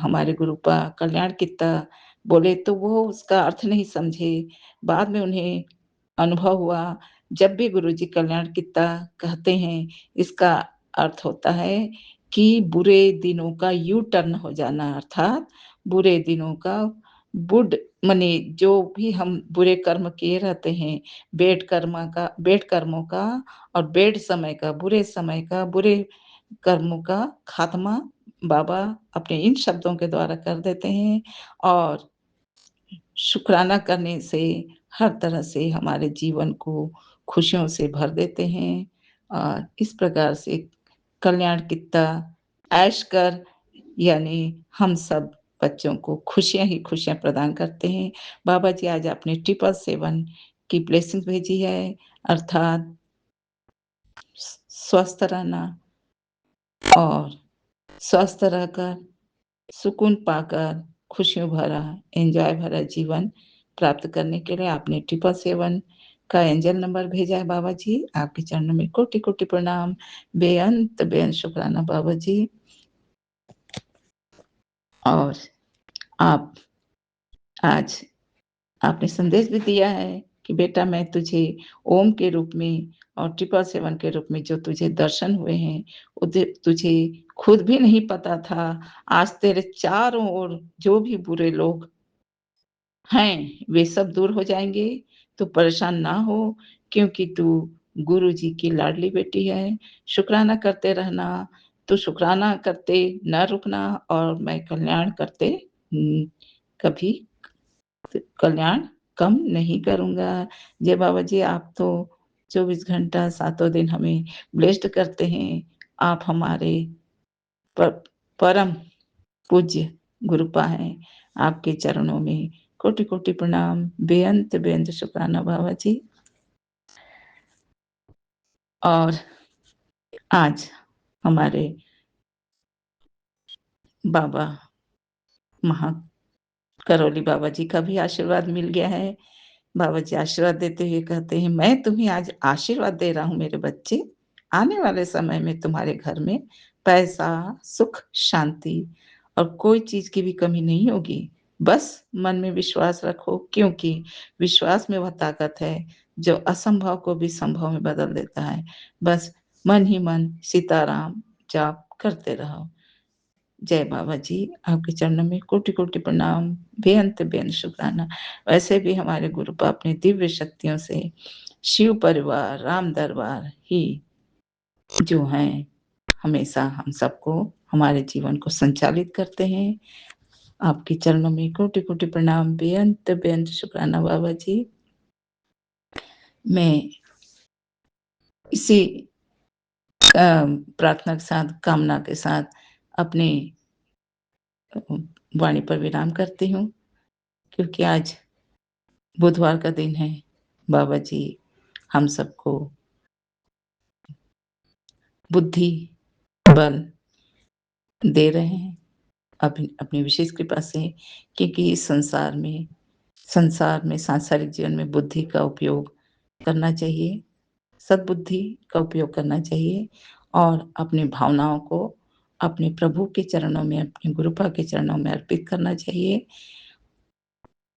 हमारे गुरुपा कल्याण कितना बोले तो वो उसका अर्थ नहीं समझे। बाद में उन्हें अनुभव हुआ, जब भी गुरु जी कल्याण कितना कहते हैं, इसका अर्थ होता है कि बुरे दिनों का यू टर्न हो जाना, अर्थात बुरे दिनों का माने जो भी हम बुरे कर्म किए रहते हैं, बेड कर्मों का और बेड समय का, बुरे समय का, बुरे कर्मों का खात्मा बाबा अपने इन शब्दों के द्वारा कर देते हैं और शुक्राना करने से हर तरह से हमारे जीवन को खुशियों से भर देते हैं। और इस प्रकार से कल्याण कित्ता, ऐश कर, यानी हम सब बच्चों को खुशियाँ ही खुशियाँ प्रदान करते हैं। बाबा जी आज आपने 777 की ब्लेसिंग भेजी है, अर्थात स्वस्थ रहना और स्वस्थ रहकर, सुकून पाकर, खुशियों भरा, एन्जॉय भरा जीवन प्राप्त करने के लिए आपने 777 का एंजल नंबर भेजा है बाबा जी। आपके चरणों में कोटि-कोटि प्रणाम, बेअंत बेअंत शुक्राना बाबा जी। और आप आज आपने संदेश भी दिया है कि बेटा मैं तुझे ओम के रूप में और 777 के रूप में जो तुझे दर्शन हुए हैं, तुझे खुद भी नहीं पता था। आज तेरे चारों ओर जो भी बुरे लोग हैं, वे सब दूर हो जाएँगे, तू परेशान ना हो, क्योंकि तू गुरु जी की लाडली बेटी है। शुक्राना करते रहना, तो शुक्राना करते न रुकना और मैं कल्याण करते कभी कल्याण कम नहीं करूँगा। जय बाबा जी, आप तो 24 घंटा सातों दिन हमें ब्लेस्ड करते हैं। आप हमारे प परम पूज्य गुरुपा हैं। आपके चरणों में कोटि कोटि प्रणाम, बेअंत बेअंत शुक्राना बाबा जी। और आज हमारे बाबा करौली बाबा जी का भी आशीर्वाद मिल गया है। बाबा जी आशीर्वाद देते हुए कहते हैं, मैं तुम्हें आज आशीर्वाद दे रहा हूँ मेरे बच्चे। आने वाले समय में तुम्हारे घर में पैसा, सुख, शांति और कोई चीज की भी कमी नहीं होगी। बस मन में विश्वास रखो, क्योंकि विश्वास में वह ताकत है जो असंभव को भी संभव में बदल देता है। बस मन ही मन सीताराम जाप करते रहो। जय बाबा जी, आपके चरणों में कोटि कोटि प्रणाम, बेअंत बेअंत शुक्राना। वैसे भी हमारे गुरुपा अपनी दिव्य शक्तियों से शिव परिवार, राम दरबार ही जो हैं हमेशा हम सबको, हमारे जीवन को संचालित करते हैं। आपके चरणों में कोटि कोटि प्रणाम, बेअंत बेअंत शुक्राना बाबा जी। मैं इसी प्रार्थना के साथ, कामना के साथ अपने वाणी पर विराम करती हूँ, क्योंकि आज बुधवार का दिन है। बाबा जी हम सबको बुद्धि, बल दे रहे हैं अपनी विशेष कृपा से, क्योंकि इस संसार में सांसारिक जीवन में बुद्धि का उपयोग करना चाहिए, सद्बुद्धि का उपयोग करना चाहिए और अपनी भावनाओं को अपने प्रभु के चरणों में, अपने गुरुपा के चरणों में अर्पित करना चाहिए।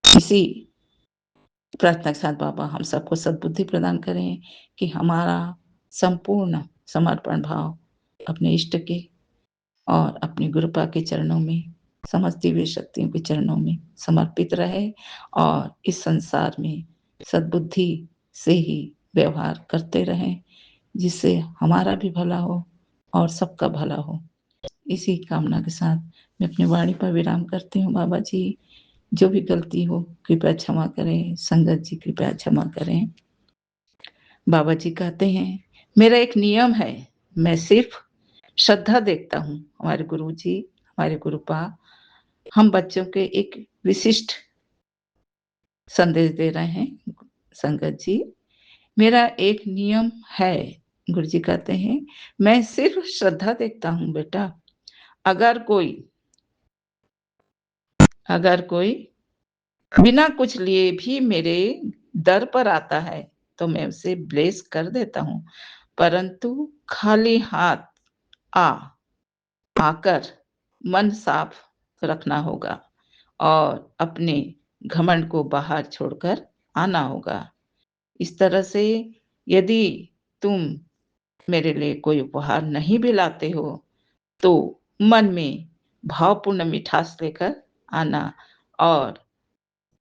इसी प्रार्थना के साथ बाबा हम सबको सद्बुद्धि प्रदान करें कि हमारा संपूर्ण समर्पण भाव अपने इष्ट के और अपने गुरुपा के चरणों में, समस्त दिव्य शक्तियों के चरणों में समर्पित रहे और इस संसार में सद्बुद्धि से ही व्यवहार करते रहें, जिससे हमारा भी भला हो और सबका भला हो। इसी कामना के साथ मैं अपनी वाणी पर विराम करती हूँ। बाबा जी, जो भी गलती हो कृपया क्षमा करें। संगत जी कृपया क्षमा करें। बाबा जी कहते हैं, मेरा एक नियम है, मैं सिर्फ श्रद्धा देखता हूँ। हमारे गुरु जी, हमारे गुरुपा हम बच्चों के एक विशिष्ट संदेश दे रहे हैं। संगत जी, मेरा एक नियम है, गुरु जी कहते हैं, मैं सिर्फ श्रद्धा देखता हूँ बेटा। अगर कोई बिना कुछ लिए भी मेरे दर पर आता है तो मैं उसे ब्लेस कर देता हूँ, परंतु खाली हाथ आकर मन साफ रखना होगा और अपने घमंड को बाहर छोड़कर आना होगा। इस तरह से यदि तुम मेरे लिए कोई उपहार नहीं भी लाते हो तो मन में भावपूर्ण मिठास लेकर आना और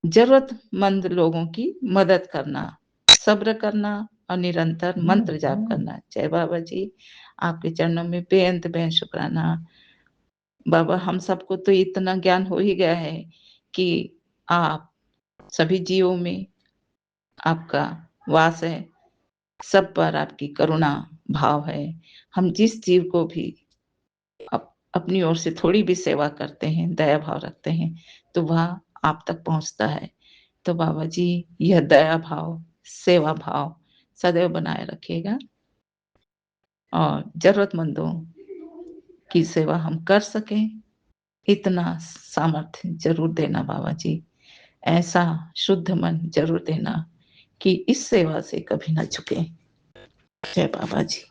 जरूरतमंद लोगों की मदद करना, सब्र करना और निरंतर मंत्र जाप करना। जय बाबा जी, आपके चरणों में बेअंत बेअंत शुक्राना। बाबा हम सबको तो इतना ज्ञान हो ही गया है कि आप सभी जीवों में आपका वास है, सब पर आपकी करुणा भाव है। हम जिस जीव को भी अपनी ओर से थोड़ी भी सेवा करते हैं, दया भाव रखते हैं, तो वह आप तक पहुंचता है। तो बाबा जी यह दया भाव, सेवा भाव सदैव बनाए रखिएगा और जरूरतमंदों की सेवा हम कर सकें, इतना सामर्थ्य जरूर देना बाबा जी। ऐसा शुद्ध मन जरूर देना कि इस सेवा से कभी ना झुके। जय बाबा जी।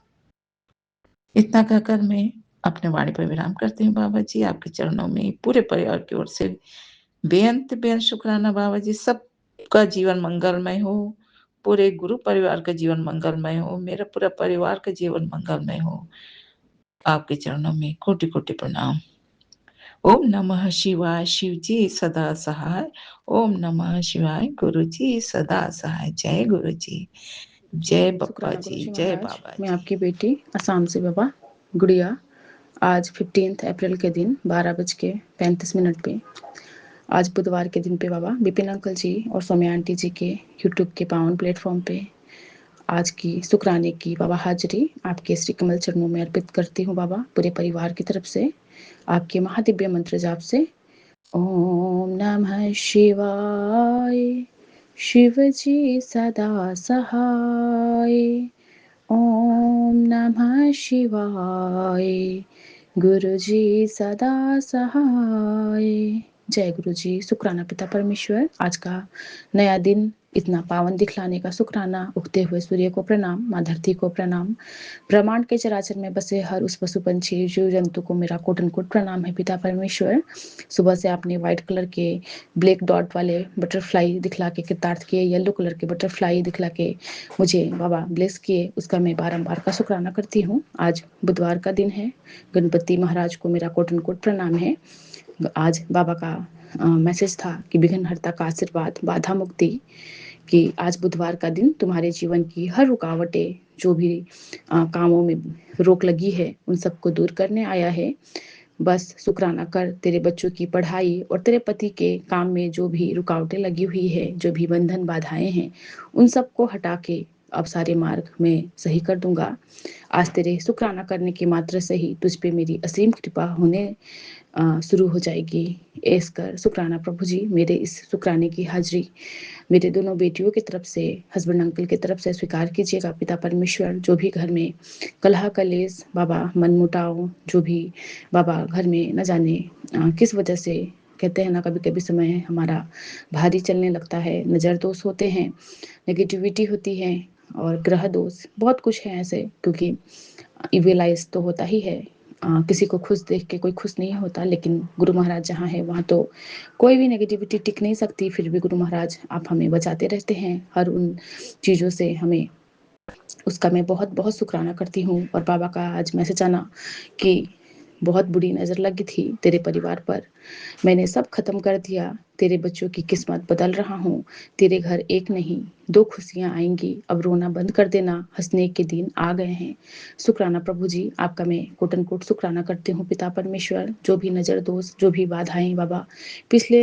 इतना कहकर मैं अपने वाणी पर विराम करती हूँ। बाबा जी आपके चरणों में पूरे परिवार की ओर से बेअंत बेअंत शुक्राना। बाबा जी सबका जीवन मंगलमय हो, पूरे गुरु परिवार का जीवन मंगलमय हो, मेरा पूरा परिवार का जीवन मंगलमय हो। आपके चरणों में कोटि कोटि प्रणाम। ओम नमः शिवाय, शिव जी सदा सहाय। ओम नमः शिवाय, गुरु जी सदा सहाय। जय गुरु जी, जय बाबा जी, जय बाबा मैं जी। आपकी बेटी असम से बाबा गुड़िया, आज 15 अप्रैल के दिन 12:35 पे, आज बुधवार के दिन पे बाबा विपिन अंकल जी और सौम्या आंटी जी के यूट्यूब के पावन प्लेटफॉर्म पे आज की शुक्राने की बाबा हाजिरी आपके श्री कमल चरणों में अर्पित करती हूँ बाबा, पूरे परिवार की तरफ से आपके महादिव्य मंत्र जाप से ॐ नमः शिवाय। शिवजी सदा सहाय। ॐ नमः शिवाय। गुरुजी सदा सहाय। जय गुरु जी। शुक्राना पिता परमेश्वर, आज का नया दिन इतना पावन दिखलाने का शुक्राना। उगते हुए सूर्य को प्रणाम, माँ धरती को प्रणाम, ब्रह्मांड के चराचर में बसे हर उस पशु पंछी जीव जंतु को मेरा कोटन कोट प्रणाम है पिता परमेश्वर। सुबह से आपने व्हाइट कलर के ब्लैक डॉट वाले बटरफ्लाई दिखला के कृतार्थ किए, येलो कलर के बटरफ्लाई दिखला के मुझे बाबा ब्लेस किए, उसका मैं बारंबार का शुक्राना करती हूँ। आज बुधवार का दिन है, गणपति महाराज को मेरा कोटन कोट प्रणाम है। आज बाबा का मैसेज था कि विघ्नहर्ता का आशीर्वाद, बाधा मुक्ति, कि आज बुधवार का दिन तुम्हारे जीवन की हर रुकावटें, जो भी कामों में रोक लगी है, उन सबको दूर करने आया है। बस शुक्राना कर, तेरे बच्चों की पढ़ाई और तेरे पति के काम में जो भी रुकावटें लगी हुई है, जो भी बंधन बाधाएं हैं, उन सबको हटा के अब सारे मार्ग में सही कर दूंगा। आज तेरे शुक्राना करने की मात्र से ही तुझ पे मेरी असीम कृपा होने शुरू हो जाएगी। ऐस कर शुक्राना प्रभु जी, मेरे इस शुक्राने की हाजिरी मेरे दोनों बेटियों की तरफ से, हस्बैंड अंकल की तरफ से स्वीकार कीजिएगा पिता परमेश्वर। जो भी घर में कलह कलेश बाबा, मनमुटाव, जो भी बाबा घर में न जाने किस वजह से, कहते हैं ना कभी कभी समय हमारा भारी चलने लगता है, नज़र दोष होते हैं, नेगेटिविटी होती है और ग्रह दोष, बहुत कुछ है ऐसे, क्योंकि इविलाइज तो होता ही है। किसी को खुश देख के कोई खुश नहीं होता, लेकिन गुरु महाराज जहाँ है वहाँ तो कोई भी नेगेटिविटी टिक नहीं सकती। फिर भी गुरु महाराज आप हमें बचाते रहते हैं हर उन चीज़ों से, हमें उसका मैं बहुत बहुत शुक्राना करती हूँ। और बाबा का आज मैसेज आना कि बहुत बुरी नज़र लगी थी तेरे परिवार पर, मैंने सब खत्म कर दिया, तेरे बच्चों की किस्मत बदल रहा हूँ, तेरे घर एक नहीं दो खुशियाँ आएंगी, अब रोना बंद कर देना, हंसने के दिन आ गए हैं। शुक्राना प्रभु जी, आपका मैं कोटन कोट शुक्राना करती हूँ पिता परमेश्वर। जो भी नज़र दोष, जो भी बाधाएं बाबा, पिछले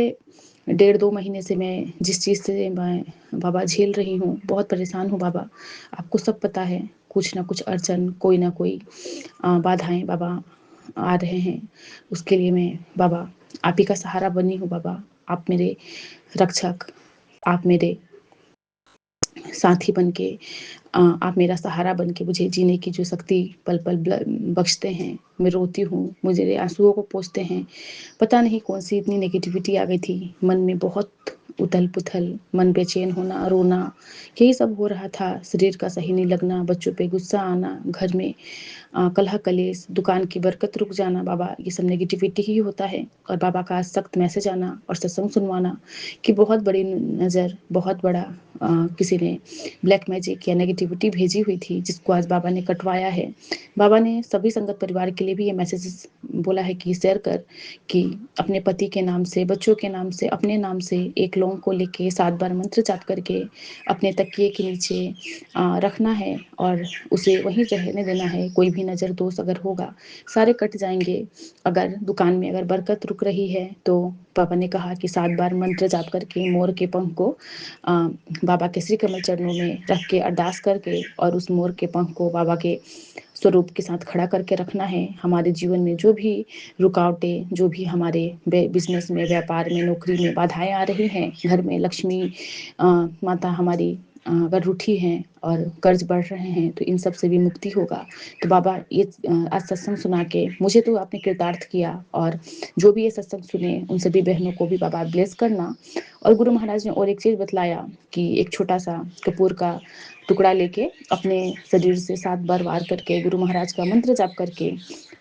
1.5-2 महीने से मैं जिस चीज़ से मैं बाबा झेल रही हूँ, बहुत परेशान हूँ बाबा, आपको सब पता है। कुछ ना कुछ अड़चन, कोई ना कोई बाधाएं बाबा आ रहे हैं, उसके लिए मैं बाबा आप ही का सहारा बनी हूँ बाबा। आप मेरे रक्षक, आप मेरे साथी बन के, आप मेरा सहारा बन के मुझे जीने की जो शक्ति पल पल बख्शते हैं। मैं रोती हूँ, मुझे आंसुओं को पोंछते हैं। पता नहीं कौन सी इतनी नेगेटिविटी आ गई थी मन में, बहुत उथल पुथल, मन बेचैन होना, रोना, यही सब हो रहा था। शरीर का सही नहीं लगना, बच्चों पे गुस्सा आना, घर में कलह कलेश, दुकान की बरकत रुक जाना बाबा, ये सब नेगेटिविटी ही होता है। और बाबा का सख्त मैसेज आना और सत्संग सुनवाना कि बहुत बड़ी नज़र, बहुत बड़ा किसी ने ब्लैक मैजिक या नेगेटिविटी भेजी हुई थी, जिसको आज बाबा ने कटवाया है। बाबा ने सभी संगत परिवार के लिए भी ये मैसेज बोला है कि शेयर कर, कि अपने पति के नाम से, बच्चों के नाम से, अपने नाम से एक लौंग को लेके 7 बार मंत्र जाप करके अपने तकिए के नीचे रखना है और उसे वहीं रहने देना है। कोई भी नज़र दोष अगर होगा, सारे कट जाएंगे। अगर दुकान में अगर बरकत रुक रही है, तो पापा ने कहा कि 7 बार मंत्र जाप करके मोर के पंख को बाबा के श्री कमल चरणों में रख के अरदास करके, और उस मोर के पंख को बाबा के स्वरूप के साथ खड़ा करके रखना है। हमारे जीवन में जो भी रुकावटें, जो भी हमारे बिजनेस में, व्यापार में, नौकरी में बाधाएं आ रही हैं, घर में लक्ष्मी माता हमारी अगर रूठी हैं और कर्ज बढ़ रहे हैं, तो इन सब से भी मुक्ति होगा। तो बाबा ये आज सत्संग सुना के मुझे तो आपने कृतार्थ किया, और जो भी ये सत्संग सुने उन सभी बहनों को भी बाबा ब्लेस करना। और गुरु महाराज ने और एक चीज़ बतलाया कि एक छोटा सा कपूर का टुकड़ा लेके अपने शरीर से 7 बार वार करके गुरु महाराज का मंत्र जाप करके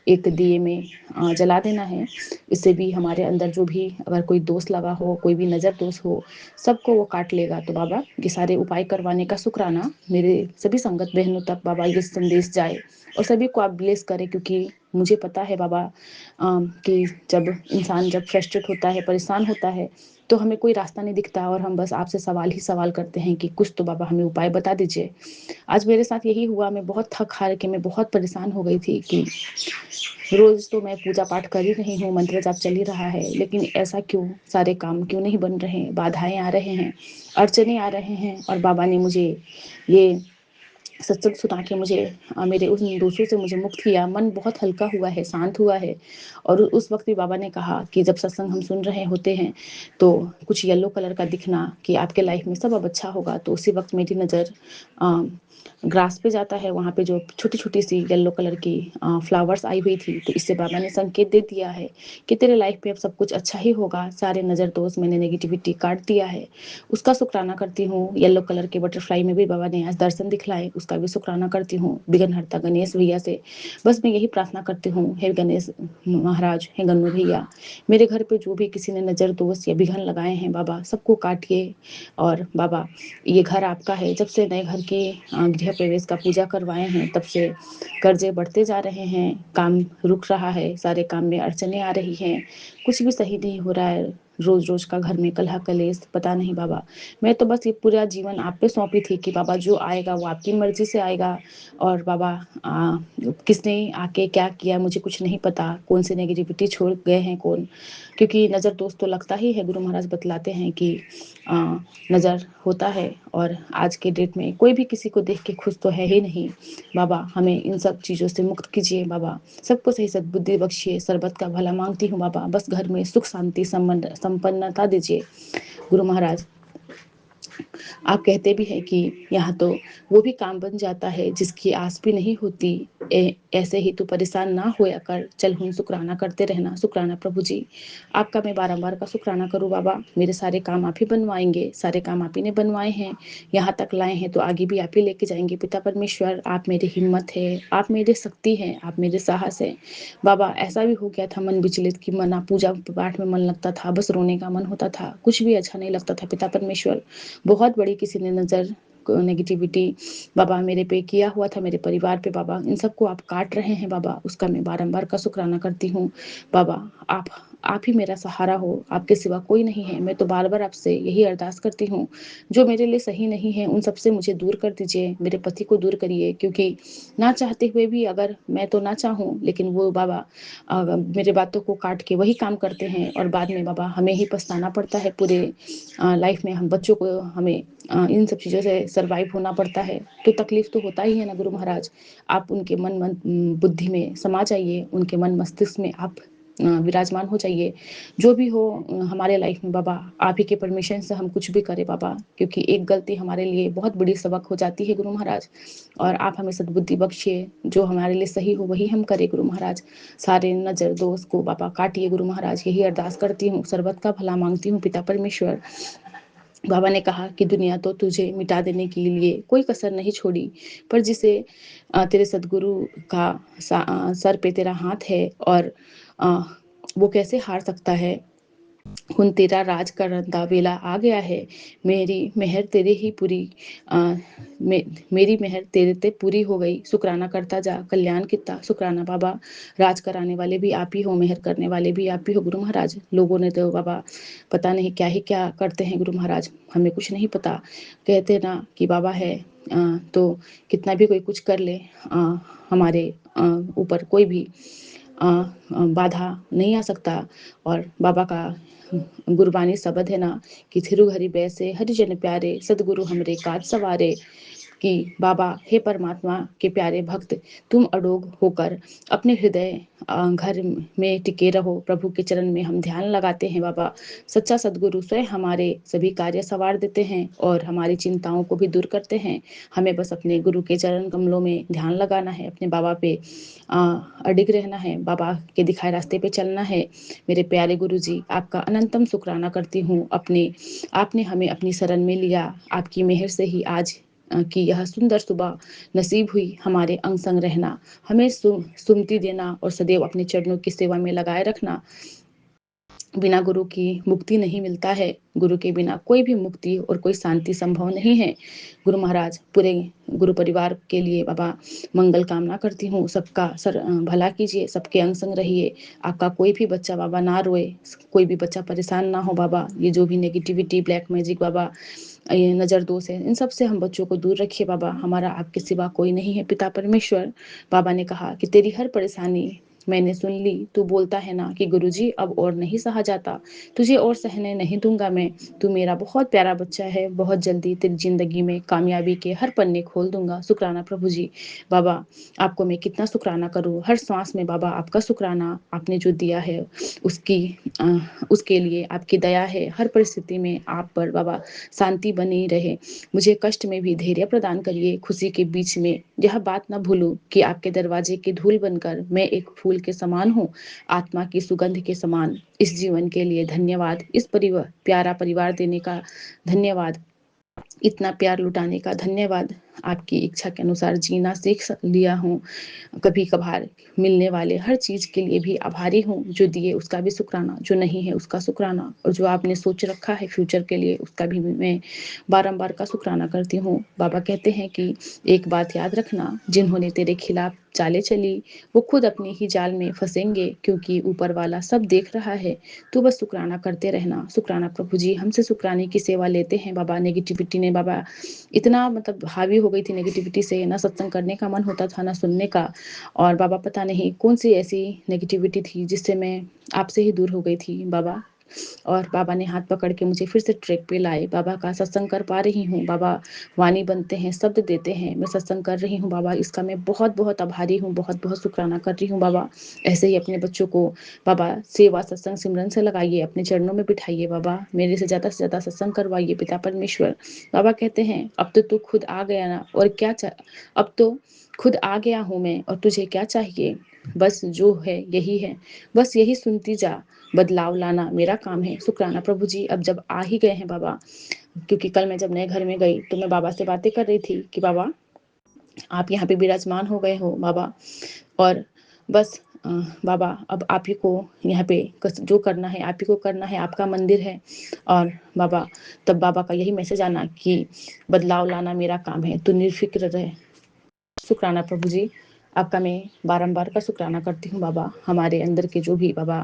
एक दिए में जला देना है। इससे भी हमारे अंदर जो भी अगर कोई दोष लगा हो, कोई भी नज़र दोष हो, सबको वो काट लेगा। तो बाबा ये सारे उपाय करवाने का शुक्राना मेरे सभी संगत बहनों तक बाबा ये संदेश जाए और सभी को आप ब्लेस करें, क्योंकि मुझे पता है बाबा कि जब इंसान जब फ्रस्ट्रेट होता है, परेशान होता है, तो हमें कोई रास्ता नहीं दिखता और हम बस आपसे सवाल ही सवाल करते हैं कि कुछ तो बाबा हमें उपाय बता दीजिए। आज मेरे साथ यही हुआ, मैं बहुत थक हार के मैं बहुत परेशान हो गई थी कि रोज तो मैं पूजा पाठ कर ही रही हूँ, मंत्र जाप चल ही रहा है, लेकिन ऐसा क्यों, सारे काम क्यों नहीं बन रहे, बाधाएं आ रहे हैं, अड़चने आ रहे हैं। और बाबा ने मुझे ये सत्संग सुना के मुझे मेरे उन दोषों से मुझे मुक्त किया। मन बहुत हल्का हुआ है, शांत हुआ है। और उस वक़्त भी बाबा ने कहा कि जब सत्संग हम सुन रहे होते हैं, तो कुछ येलो कलर का दिखना कि आपके लाइफ में सब अब अच्छा होगा। तो उसी वक़्त मेरी नज़र ग्रास पे जाता है, वहाँ पे जो छोटी-छोटी सी येलो कलर की फ्लावर्स आई हुई थी। तो इससे बाबा ने संकेत दे दिया है कि तेरे लाइफ में अब सब कुछ अच्छा ही होगा, सारे नज़र दोष मैंने नेगेटिविटी काट दिया है। उसका शुक्राना करती हूँ। येलो कलर के बटरफ्लाई में भी बाबा ने आज दर्शन दिखलाए, उसका भी शुक्राना करती हूँ। विघ्नहर्ता गणेश भैया से बस मैं यही प्रार्थना करती हूँ, हे गणेश महाराज, हे गन्नू भैया, मेरे घर पे जो भी किसी ने नज़र दोष या विघ्न लगाए हैं बाबा, सबको काटिए। और बाबा, ये घर आपका है। जब से नए घर के गृह प्रवेश का पूजा करवाए हैं, तब से कर्जे बढ़ते जा रहे हैं, काम रुक रहा है, सारे काम में अड़चने आ रही हैं, कुछ भी सही नहीं हो रहा है। रोज रोज का घर में कलह कलेश, पता नहीं बाबा। मैं तो बस ये पूरा जीवन आप पे सौंपी थी कि बाबा जो आएगा वो आपकी मर्जी से आएगा। और बाबा किसने आके क्या किया मुझे कुछ नहीं पता, कौन से नेगेटिविटी छोड़ गए हैं कौन, क्योंकि नज़र दोस्त तो लगता ही है। गुरु महाराज बतलाते हैं कि नज़र होता है, और आज के डेट में कोई भी किसी को देख के खुश तो है ही नहीं। बाबा हमें इन सब चीज़ों से मुक्त कीजिए बाबा, सबको सही सद्बुद्धि बख्शिए, सर्बत का भला मांगती हूँ बाबा, बस घर में सुख शांति संपन्नता दीजिए गुरु महाराज। आप कहते भी हैं कि यहाँ तो वो भी काम बन जाता है जिसकी आस भी नहीं होती। ऐसे ही तो परेशान ना होया कर, चल हूँ शुक्राना करते रहना। शुक्राना प्रभु जी, आपका मैं बारंबार का शुक्राना करूँ बाबा। मेरे सारे काम आप ही बनवाएंगे, सारे काम आप ही ने बनवाए हैं, यहाँ तक लाए हैं तो आगे भी आप ही लेके जाएंगे। पिता परमेश्वर, आप मेरी हिम्मत है, आप मेरे शक्ति हैं, आप मेरे साहस है बाबा। ऐसा भी हो गया था मन विचलित कि मना पूजा पाठ में मन लगता था, बस रोने का मन होता था, कुछ भी अच्छा नहीं लगता था। पिता परमेश्वर, बहुत बड़ी किसी ने नज़र नेगेटिविटी बाबा मेरे पे किया हुआ था, मेरे परिवार पे बाबा, इन सबको आप काट रहे हैं बाबा, उसका मैं बारंबार का शुक्राना करती हूँ बाबा। आप ही मेरा सहारा हो, आपके सिवा कोई नहीं है। मैं तो बार बार आपसे यही अरदास करती हूँ, जो मेरे लिए सही नहीं है उन सबसे मुझे दूर कर दीजिए, मेरे पति को दूर करिए, क्योंकि ना चाहते हुए भी, अगर मैं तो ना चाहूँ लेकिन वो बाबा मेरे बातों को काट के वही काम करते हैं, और बाद में बाबा हमें ही पछताना पड़ता है। पूरे लाइफ में हम बच्चों को हमें इन सब चीज़ों से सरवाइव होना पड़ता है, तो तकलीफ तो होता ही है ना गुरु महाराज। आप उनके मन बुद्धि में समा जाइए, उनके मन मस्तिष्क में आप विराजमान हो जाइए। जो भी हो हमारे लाइफ में बाबा, आप ही के परमिशन से हम कुछ भी करें बाबा, क्योंकि एक गलती हमारे लिए बहुत बड़ी सबक हो जाती है गुरु महाराज। और आप हमें सद्बुद्धि बख्शिए, जो हमारे लिए सही हो वही हम करें गुरु महाराज। सारे नज़र दोष को बाबा काटिए गुरु महाराज, यही अरदास करती हूँ, सर्वत का भला मांगती हूँ पिता परमेश्वर। बाबा ने कहा कि दुनिया तो तुझे मिटा देने के लिए कोई कसर नहीं छोड़ी, पर जिसे तेरे सदगुरु का सर पे तेरा हाथ है, और अ, वो कैसे हार सकता है। ਹੁਣ तेरा राज करन दा वेला आ गया है, मेरी मेहर तेरे ही पूरी मेरी मेहर तेरे ते पूरी हो गई। शुक्राना करता जा, कल्याण किता। शुक्राना बाबा, राज कराने वाले भी आप ही हो, मेहर करने वाले भी आप ही हो गुरु महाराज। लोगों ने तो बाबा पता नहीं क्या ही क्या करते हैं गुरु महाराज, हमें कुछ नहीं पता। कहते ना कि बाबा है तो कितना भी कोई कुछ कर ले, हमारे ऊपर कोई भी बाधा नहीं आ सकता। और बाबा का गुरबानी शब्द है ना कि थिरु हरि बैसे हरि जन प्यारे, सदगुरु हमरे काज सवारे। कि बाबा हे परमात्मा के प्यारे भक्त, तुम अडोग होकर अपने हृदय घर में टिके रहो। प्रभु के चरण में हम ध्यान लगाते हैं बाबा। सच्चा सदगुरु स्वयं हमारे सभी कार्य सवार देते हैं और हमारी चिंताओं को भी दूर करते हैं। हमें बस अपने गुरु के चरण कमलों में ध्यान लगाना है, अपने बाबा पे अडिग रहना है, बाबा के दिखाए रास्ते पे चलना है। मेरे प्यारे गुरु जी, आपका अनंतम शुक्राना करती हूँ। आपने हमें अपनी शरण में लिया, आपकी मेहर से ही आज की यह सुंदर सुबह नसीब हुई हमारे अंग संग रहना। हमें सुमति देना और सदैव अपने चरणों की सेवा में लगाए रखना। बिना गुरु की मुक्ति नहीं मिलता है, गुरु के बिना कोई भी मुक्ति और कोई शांति संभव नहीं है। गुरु महाराज, पूरे गुरु परिवार के लिए बाबा मंगल कामना करती हूँ। सबका भला कीजिए, सबके अंग संग रहिए। आपका कोई भी बच्चा बाबा ना रोए, कोई भी बच्चा परेशान ना हो बाबा। ये जो भी नेगेटिविटी, ब्लैक मैजिक बाबा, ये नज़र दोष है, इन सब से हम बच्चों को दूर रखिए बाबा। हमारा आपके सिवा कोई नहीं है पिता परमेश्वर। बाबा ने कहा कि तेरी हर परेशानी मैंने सुन ली। तू बोलता है ना कि गुरुजी अब और नहीं सहा जाता, तुझे और सहने नहीं दूंगा मैं। तू मेरा बहुत प्यारा बच्चा है, बहुत जल्दी तेरी ज़िंदगी में कामयाबी के हर पन्ने खोल दूंगा। शुक्राना प्रभु जी। बाबा, आपको मैं कितना शुक्राना करूँ, हर सांस में बाबा आपका शुक्राना। आपने जो दिया है उसकी उसके लिए आपकी दया है। हर परिस्थिति में आप पर बाबा शांति बनी रहे। मुझे कष्ट में भी धैर्य प्रदान करिए। खुशी के बीच में यह बात ना भूलूं कि आपके दरवाजे की धूल बनकर मैं एक फूल के समान हूँ, आत्मा की सुगंध के समान। इस जीवन के लिए धन्यवाद, इस प्यारा परिवार देने का धन्यवाद, इतना प्यार लुटाने का धन्यवाद। आपकी इच्छा के अनुसार जीना सीख लिया हूँ। कभी कभार मिलने वाले हर चीज़ के लिए भी आभारी हूँ। जो दिए उसका भी शुक्राना, जो नहीं है उसका शुक्राना, और जो आपने सोच रखा है फ्यूचर के लिए उसका भी मैं बारंबार का शुक्राना करती हूँ। बाबा कहते हैं कि एक बात याद रखना, जिन्होंने तेरे खिलाफ चालें चली वो खुद अपने ही जाल में फंसेंगे, क्योंकि ऊपर वाला सब देख रहा है। तो बस शुक्राना करते रहना। शुक्राना प्रभु जी। हमसे शुक्राने की सेवा लेते हैं बाबा। नेगेटिविटी ने बाबा इतना मतलब हावी हो गई थी नेगेटिविटी से, ना सत्संग करने का मन होता था ना सुनने का। और बाबा पता नहीं कौन सी ऐसी नेगेटिविटी थी जिससे मैं आपसे ही दूर हो गई थी बाबा। और बाबा ने हाथ पकड़ के मुझे फिर से ट्रैक पे लाए। बाबा का सत्संग कर पा रही हूँ। बाबा वाणी बनते हैं, शब्द देते हैं, मैं सत्संग कर रही हूँ बाबा। इसका मैं बहुत बहुत आभारी हूँ, बहुत बहुत शुक्राना कर रही हूँ बाबा। ऐसे ही अपने बच्चों को बाबा सेवा सत्संग सिमरन से लगाइए, अपने चरणों में बिठाइए बाबा। मेरे से ज़्यादा सत्संग करवाइए पिता परमेश्वर। बाबा कहते हैं अब तो तू खुद आ गया ना, और क्या अब तो खुद आ गया हूँ मैं, और तुझे क्या चाहिए। बस जो है यही है, बस यही सुनती जा। बदलाव लाना मेरा काम है। शुक्राना प्रभु जी। अब जब आ ही गए हैं बाबा, क्योंकि कल मैं जब नए घर में गई तो मैं बाबा से बातें कर रही थी कि बाबा आप यहाँ पे विराजमान हो गए हो बाबा, और बस बाबा अब आप ही को यहाँ पे जो करना है आप ही को करना है, आपका मंदिर है। और बाबा तब बाबा का यही मैसेज आना कि बदलाव लाना मेरा काम है, तू निर्फिक्र रहे। शुक्राना प्रभु जी। आपका मैं बारंबार का शुक्राना करती हूँ बाबा। हमारे अंदर के जो भी बाबा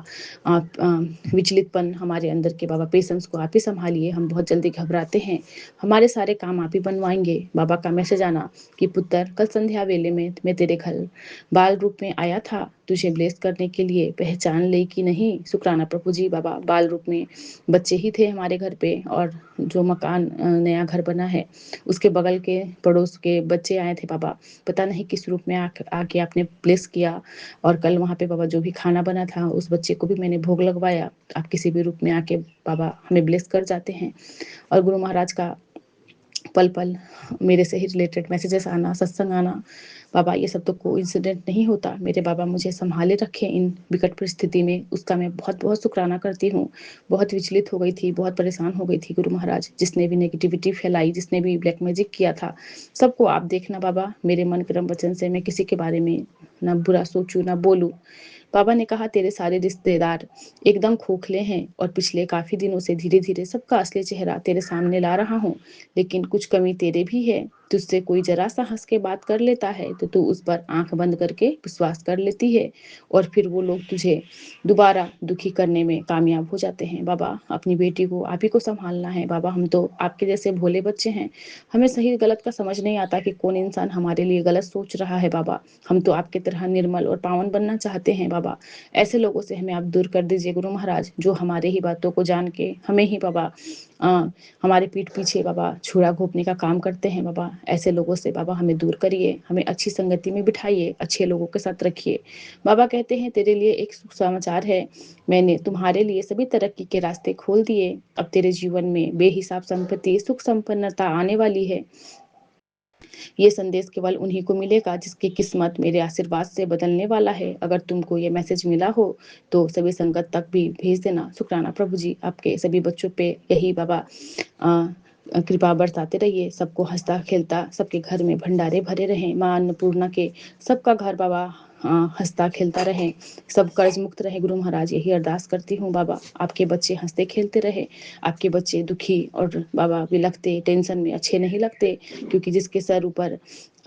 विचलितपन हमारे अंदर के बाबा, पेशेंस को आप ही संभालिए। हम बहुत जल्दी घबराते हैं, हमारे सारे काम आप ही बनवाएंगे। बाबा का मैसेज आना कि पुत्र कल संध्या वेले में मैं तेरे घर बाल रूप में आया था, तुझे ब्लेस करने के लिए, पहचान ले कि नहीं। शुक्राना प्रभु जी। बाबा बाल रूप में बच्चे ही थे हमारे घर पे, और जो मकान नया घर बना है उसके बगल के पड़ोस के बच्चे आए थे बाबा। पता नहीं किस रूप में आके आपने ब्लेस किया। और कल वहाँ पे बाबा जो भी खाना बना था उस बच्चे को भी मैंने भोग लगवाया। आप किसी भी रूप में आके बाबा हमें ब्लेस कर जाते हैं। और गुरु महाराज का पल पल मेरे से ही रिलेटेड मैसेजेस आना, सत्संग आना बाबा, ये सब तो कोइंसिडेंट नहीं होता। मेरे बाबा मुझे संभाले रखे इन विकट परिस्थिति में, उसका मैं बहुत बहुत शुक्राना करती हूँ। बहुत विचलित हो गई थी, बहुत परेशान हो गई थी गुरु महाराज। जिसने भी नेगेटिविटी फैलाई, जिसने भी ब्लैक मैजिक किया था, सबको आप देखना बाबा। मेरे मन क्रम वचन से मैं किसी के बारे में ना बुरा सोचूं ना बोलूं। बाबा ने कहा तेरे सारे रिश्तेदार एकदम खोखले हैं, और पिछले काफी दिनों से धीरे धीरे सबका असली चेहरा तेरे सामने ला रहा हूँ। लेकिन कुछ कमी तेरे भी है। तुझसे कोई जरा सा हंस के बात कर लेता है तो तू उस पर आंख बंद करके विश्वास कर लेती है, और फिर वो लोग तुझे दोबारा दुखी करने में कामयाब हो जाते हैं। बाबा अपनी बेटी को आप ही को संभालना है बाबा। हम तो आपके जैसे भोले बच्चे हैं, हमें सही गलत का समझ नहीं आता कि कौन इंसान हमारे लिए गलत सोच रहा है बाबा। हम तो आपके तरह निर्मल और पावन बनना चाहते हैं बाबा। ऐसे लोगों से हमें आप दूर कर दीजिए गुरु महाराज, जो हमारे ही बातों को जान के हमें ही बाबा हमारे पीठ पीछे बाबा छुरा घोंपने का काम करते हैं बाबा। ऐसे लोगों से बाबा हमें दूर करिए, हमें अच्छी संगति में बिठाइए, अच्छे लोगों के साथ रखिए। बाबा कहते हैं तेरे लिए एक समाचार है, मैंने तुम्हारे लिए सभी तरक्की के रास्ते खोल दिए। अब तेरे जीवन में बेहिसाब संपत्ति, सुख संपन्नता आने वाली है। ये संदेश केवल उन्हीं को मिलेगा जिसकी किस्मत मेरे आशीर्वाद से बदलने वाला है। अगर तुमको ये मैसेज मिला हो तो सभी संगत तक भी भेज देना। शुक्राना प्रभु जी। आपके सभी बच्चों पे यही बाबा कृपा बरसाते रहिए। सबको हंसता खेलता, सबके घर में भंडारे भरे रहें। माँ अन्नपूर्णा के सबका घर बाबा हंसता खेलता रहे, सब कर्ज मुक्त रहे गुरु महाराज। यही अरदास करती हूँ बाबा। आपके बच्चे हंसते खेलते रहे, आपके बच्चे दुखी और बाबा विलखते टेंशन में अच्छे नहीं लगते, क्योंकि जिसके सर ऊपर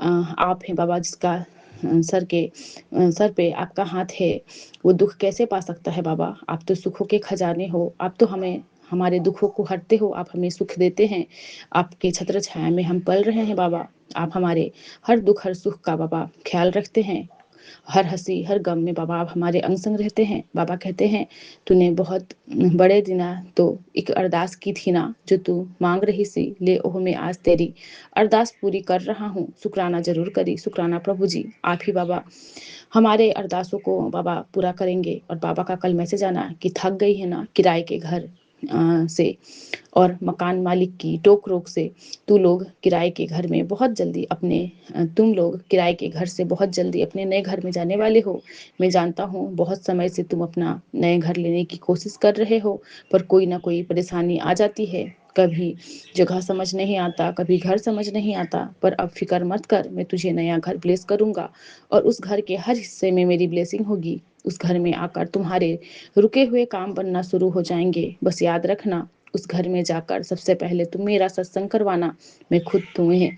आप हैं बाबा, जिसका सर पे आपका हाथ है, वो दुख कैसे पा सकता है बाबा। आप तो सुखों के खजाने हो, आप तो हमें हमारे दुखों को हरते हो, आप हमें सुख देते हैं। आपके छत्र छाया में हम पल रहे हैं बाबा। आप हमारे हर दुख हर सुख का बाबा ख्याल रखते हैं। हर हंसी हर गम में बाबा आप हमारे अंग संग रहते हैं। बाबा कहते हैं तूने बहुत बड़े दिना तो एक अरदास की थी ना, जो तू मांग रही सी, ले ओह मैं आज तेरी अरदास पूरी कर रहा हूँ। शुक्राना जरूर करी, शुक्राना प्रभु जी। आप ही बाबा हमारे अरदासों को बाबा पूरा करेंगे। और बाबा का कल मैसेज आना कि थक गई है ना किराए के घर से और मकान मालिक की टोक रोक से, तू लोग किराए के घर में बहुत जल्दी अपने तुम लोग किराए के घर से बहुत जल्दी अपने नए घर में जाने वाले हो। मैं जानता हूँ बहुत समय से तुम अपना नए घर लेने की कोशिश कर रहे हो, पर कोई ना कोई परेशानी आ जाती है। कभी जगह समझ नहीं आता, कभी घर समझ नहीं आता, पर अब फिक्र मत कर, मैं तुझे नया घर ब्लेस करूंगा और उस घर के हर हिस्से में मेरी ब्लेसिंग होगी। उस घर में आकर तुम्हारे रुके हुए काम बनना शुरू हो जाएंगे। बस याद रखना, उस घर में जाकर सबसे पहले तुम मेरा सत्संग करवाना। मैं खुद तुम्हें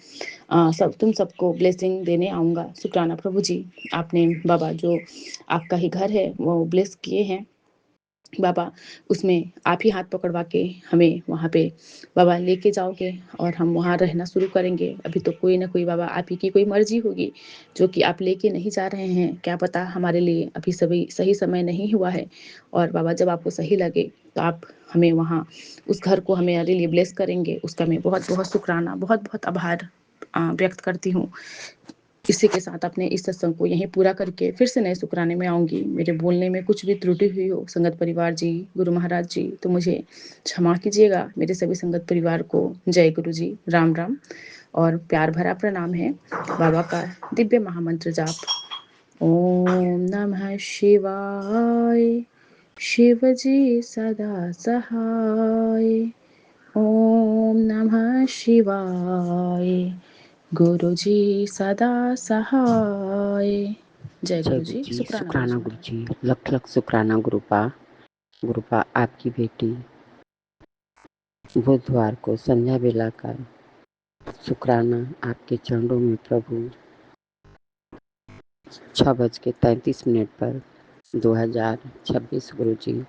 सब तुम सबको ब्लेसिंग देने आऊँगा। शुक्राना प्रभु जी, आपने बाबा जो आपका ही घर है वो ब्लेस किए हैं बाबा, उसमें आप ही हाथ पकड़वा के हमें वहाँ पे बाबा लेके जाओगे और हम वहाँ रहना शुरू करेंगे। अभी तो कोई ना कोई बाबा आप ही की कोई मर्जी होगी जो कि आप लेके नहीं जा रहे हैं। क्या पता हमारे लिए अभी सभी सही समय नहीं हुआ है। और बाबा जब आपको सही लगे तो आप हमें वहाँ उस घर को हमारे लिए ब्लेस करेंगे। उसका मैं बहुत बहुत शुक्राना बहुत बहुत आभार व्यक्त करती हूँ। इसी के साथ अपने इस सत्संग को यहीं पूरा करके फिर से नए शुक्राने में आऊंगी। मेरे बोलने में कुछ भी त्रुटि हुई हो संगत परिवार जी, गुरु महाराज जी, तो मुझे क्षमा कीजिएगा। मेरे सभी संगत परिवार को जय गुरु जी, राम राम और प्यार भरा प्रणाम है। बाबा का दिव्य महामंत्र जाप। ओम नमः शिवाय, शिव जी सदा सहाय। ओम नमः शिवाय, गुरु जी सदा सहाय। जय जय गुरु गुरु जी, जी, शुक्राना गुरु शुक्राना जी। गुरु जी, लख लख शुक्राना गुरुपा। गुरुपा आपकी बेटी बुधवार को संध्या बेला का शुक्राना आपके चरणों में प्रभु 6:33 पर 2026 गुरु जी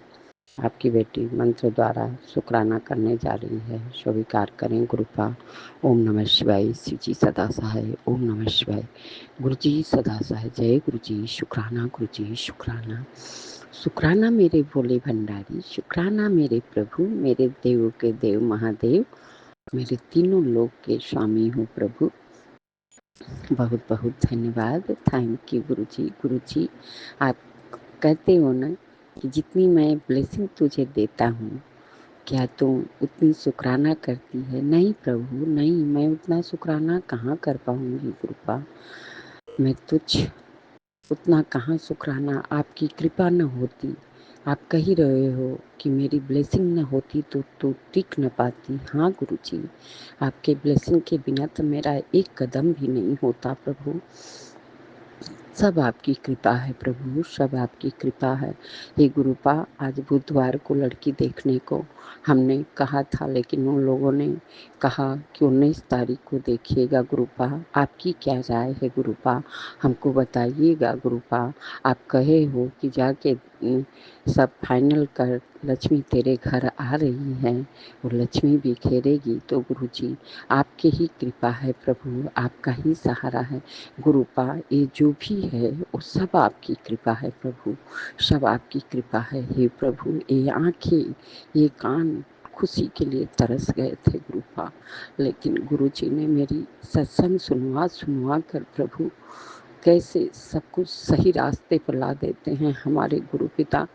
आपकी बेटी मंत्र द्वारा शुक्राना करने जा रही है। स्वीकार करें गुरुपा। ओम नमः शिवाय, शिव जी सदा सहाय। ओम नमः शिवाय, गुरु जी सदा सहाय। जय गुरु जी, शुक्राना गुरु जी, शुक्राना। शुक्राना मेरे भोले भंडारी, शुक्राना मेरे प्रभु, मेरे देव के देव महादेव, मेरे तीनों लोक के स्वामी हो प्रभु। बहुत बहुत धन्यवाद। थैंक यू गुरु जी। गुरु जी आप कहते हो ना कि जितनी मैं ब्लेसिंग तुझे देता हूँ क्या तुम उतनी शुक्राना करती है? नहीं प्रभु नहीं, मैं उतना शुक्राना कहाँ कर पाऊँगी गुरुपा। मैं तुझ उतना कहाँ शुक्राना, आपकी कृपा न होती। आप कह ही रहे हो कि मेरी ब्लेसिंग न होती तो टिक न पाती। हाँ गुरु जी, आपके ब्लेसिंग के बिना तो मेरा एक कदम भी नहीं होता प्रभु। सब आपकी कृपा है प्रभु, सब आपकी कृपा है। हे गुरुपा, आज बुधवार को लड़की देखने को हमने कहा था, लेकिन उन लोगों ने कहा कि 19 तारीख को देखिएगा गुरुपा। आपकी क्या राय है गुरुपा, हमको बताइएगा गुरुपा। आप कहे हो कि जाके सब फाइनल कर, लक्ष्मी तेरे घर आ रही है और लक्ष्मी भी घेरेगी। तो गुरुजी आपकी ही कृपा है प्रभु, आपका ही सहारा है गुरुपा। ये जो भी है वो सब आपकी कृपा है प्रभु, सब आपकी कृपा है। हे प्रभु, ये आँखें ये कान खुशी के लिए तरस गए थे गुरुपा, लेकिन गुरुजी ने मेरी सत्संग सुनवा कर प्रभु कैसे सब कुछ सही रास्ते पर ला देते हैं हमारे गुरु पिता।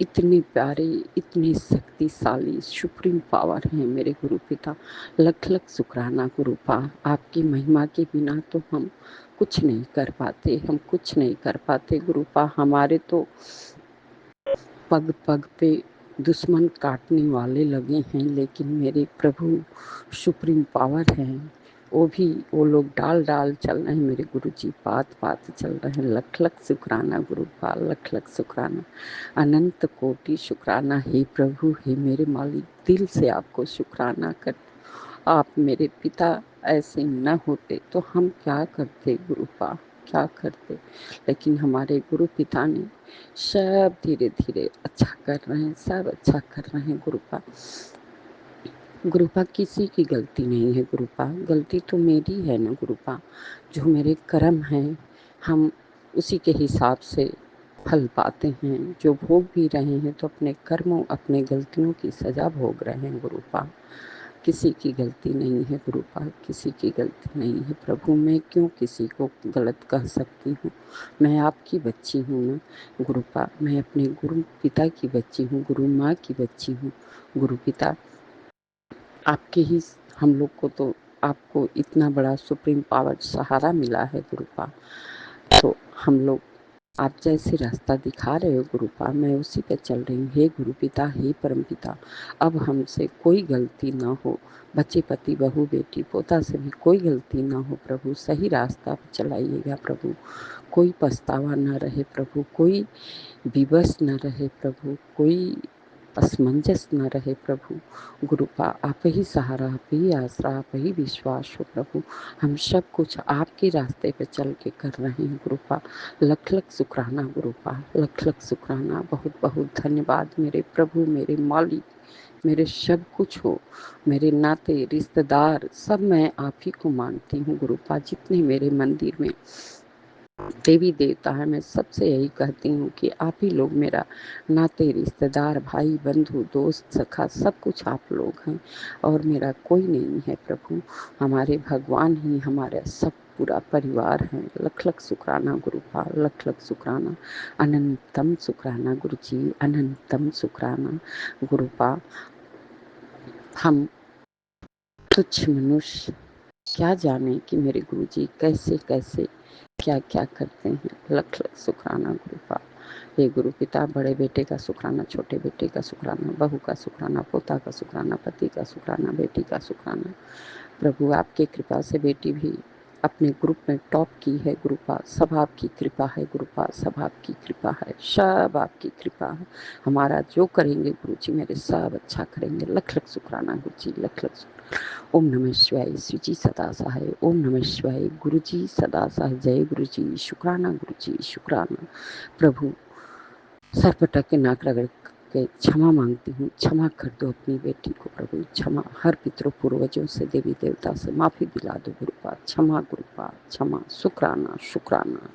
इतने प्यारे, इतने शक्तिशाली सुप्रीम पावर हैं मेरे गुरु पिता। लख लख शुक्राना गुरुपा। आपकी महिमा के बिना तो हम कुछ नहीं कर पाते, हम कुछ नहीं कर पाते गुरुपा। हमारे तो पग पग पे दुश्मन काटने वाले लगे हैं, लेकिन मेरे प्रभु सुप्रीम पावर हैं, वो लोग डाल डाल चल रहे हैं मेरे गुरुजी, बात बात चल रहे हैं। लख लख शुक्राना गुरुपा, लख लख शुक्राना, अनंत कोटि शुक्राना। हे प्रभु, हे मेरे मालिक, दिल से आपको शुक्राना कर। आप मेरे पिता ऐसे न होते तो हम क्या करते गुरुपा, क्या करते। लेकिन हमारे गुरु पिता ने सब धीरे धीरे अच्छा कर रहे हैं, सब अच्छा कर रहे हैं गुरुपा। गुरुपा किसी की गलती नहीं है गुरुपा, गलती तो मेरी है ना गुरुपा, जो मेरे कर्म हैं। हम उसी के हिसाब से फल पाते हैं। जो भोग भी रहे हैं तो अपने कर्मों, अपने गलतियों की सजा भोग रहे हैं गुरुपा। किसी की गलती नहीं है गुरुपा, किसी की गलती नहीं है प्रभु। मैं क्यों किसी को गलत कह सकती हूँ? मैं आपकी बच्ची हूँ ना गुरुपा। मैं अपने गुरु पिता की बच्ची हूँ, गुरु माँ की बच्ची हूँ। गुरु पिता आपके ही, हम लोग को तो आपको इतना बड़ा सुप्रीम पावर सहारा मिला है गुरुपा। तो हम लोग आप जैसे रास्ता दिखा रहे हो गुरुपा, मैं उसी पे चल रही हूँ। हे गुरु पिता, हे परम पिता, अब हमसे कोई गलती ना हो। बच्चे, पति, बहू, बेटी, पोता से भी कोई गलती ना हो प्रभु। सही रास्ता पे चलाइएगा प्रभु। कोई पछतावा ना रहे प्रभु, कोई विवश न रहे प्रभु, कोई असमंजस न रहे प्रभु। गुरुपा आप ही सहारा, आप ही आसरा, आप ही विश्वास हो प्रभु। हम सब कुछ आपके रास्ते पे चल के कर रहे हैं गुरुपा। लख लख शुक्राना गुरुपा, लख लख शुक्राना। बहुत बहुत धन्यवाद मेरे प्रभु, मेरे मालिक, मेरे सब कुछ हो, मेरे नाते रिश्तेदार सब मैं आप ही को मानती हूँ गुरुपा। जितने मेरे मंदिर में देवी देवता है, मैं सबसे यही कहती हूँ कि आप ही लोग मेरा नाते रिश्तेदार, भाई बंधु दोस्त सखा सब कुछ आप लोग हैं, और मेरा कोई नहीं है प्रभु। हमारे भगवान ही हमारा सब पूरा परिवार है। लख लख शुक्राना गुरुपा, लख लख शुक्राना, अनंतम शुक्राना गुरु जी, अनंतम शुक्राना गुरुपा। हम तुच्छ मनुष्य क्या जाने कि मेरे गुरुजी कैसे कैसे क्या क्या करते हैं। लख लख शुक्राना गुरुपा। हे गुरु पिता, बड़े बेटे का शुक्राना, छोटे बेटे का शुक्राना, बहू का शुक्राना, पोता का शुक्राना, पति का शुक्राना, बेटी का शुक्राना। प्रभु आपकी कृपा से बेटी भी अपने ग्रुप में टॉप की है गुरुपा। सब आपकी कृपा है गुरुपा, सब आपकी कृपा है, सब आपकी कृपा है। हमारा जो करेंगे गुरुजी मेरे सब अच्छा करेंगे। लख लख शुक्राना गुरुजी, लख लख शुक्राना। ओम नमः शिवाय, शिवजी सदा सहाय। ओम नमः शिवाय, गुरुजी सदा सहाय। जय गुरुजी, शुक्राना गुरुजी, शुक्राना। प्रभु सर पर टक के नाक रगड़ के क्षमा मांगती हूँ। क्षमा कर दो अपनी बेटी को प्रभु, क्षमा। हर पितरों पूर्वजों से, देवी देवता से माफी दिला दो गुरुपा। क्षमा गुरुपा, क्षमा। शुक्राना शुक्राना।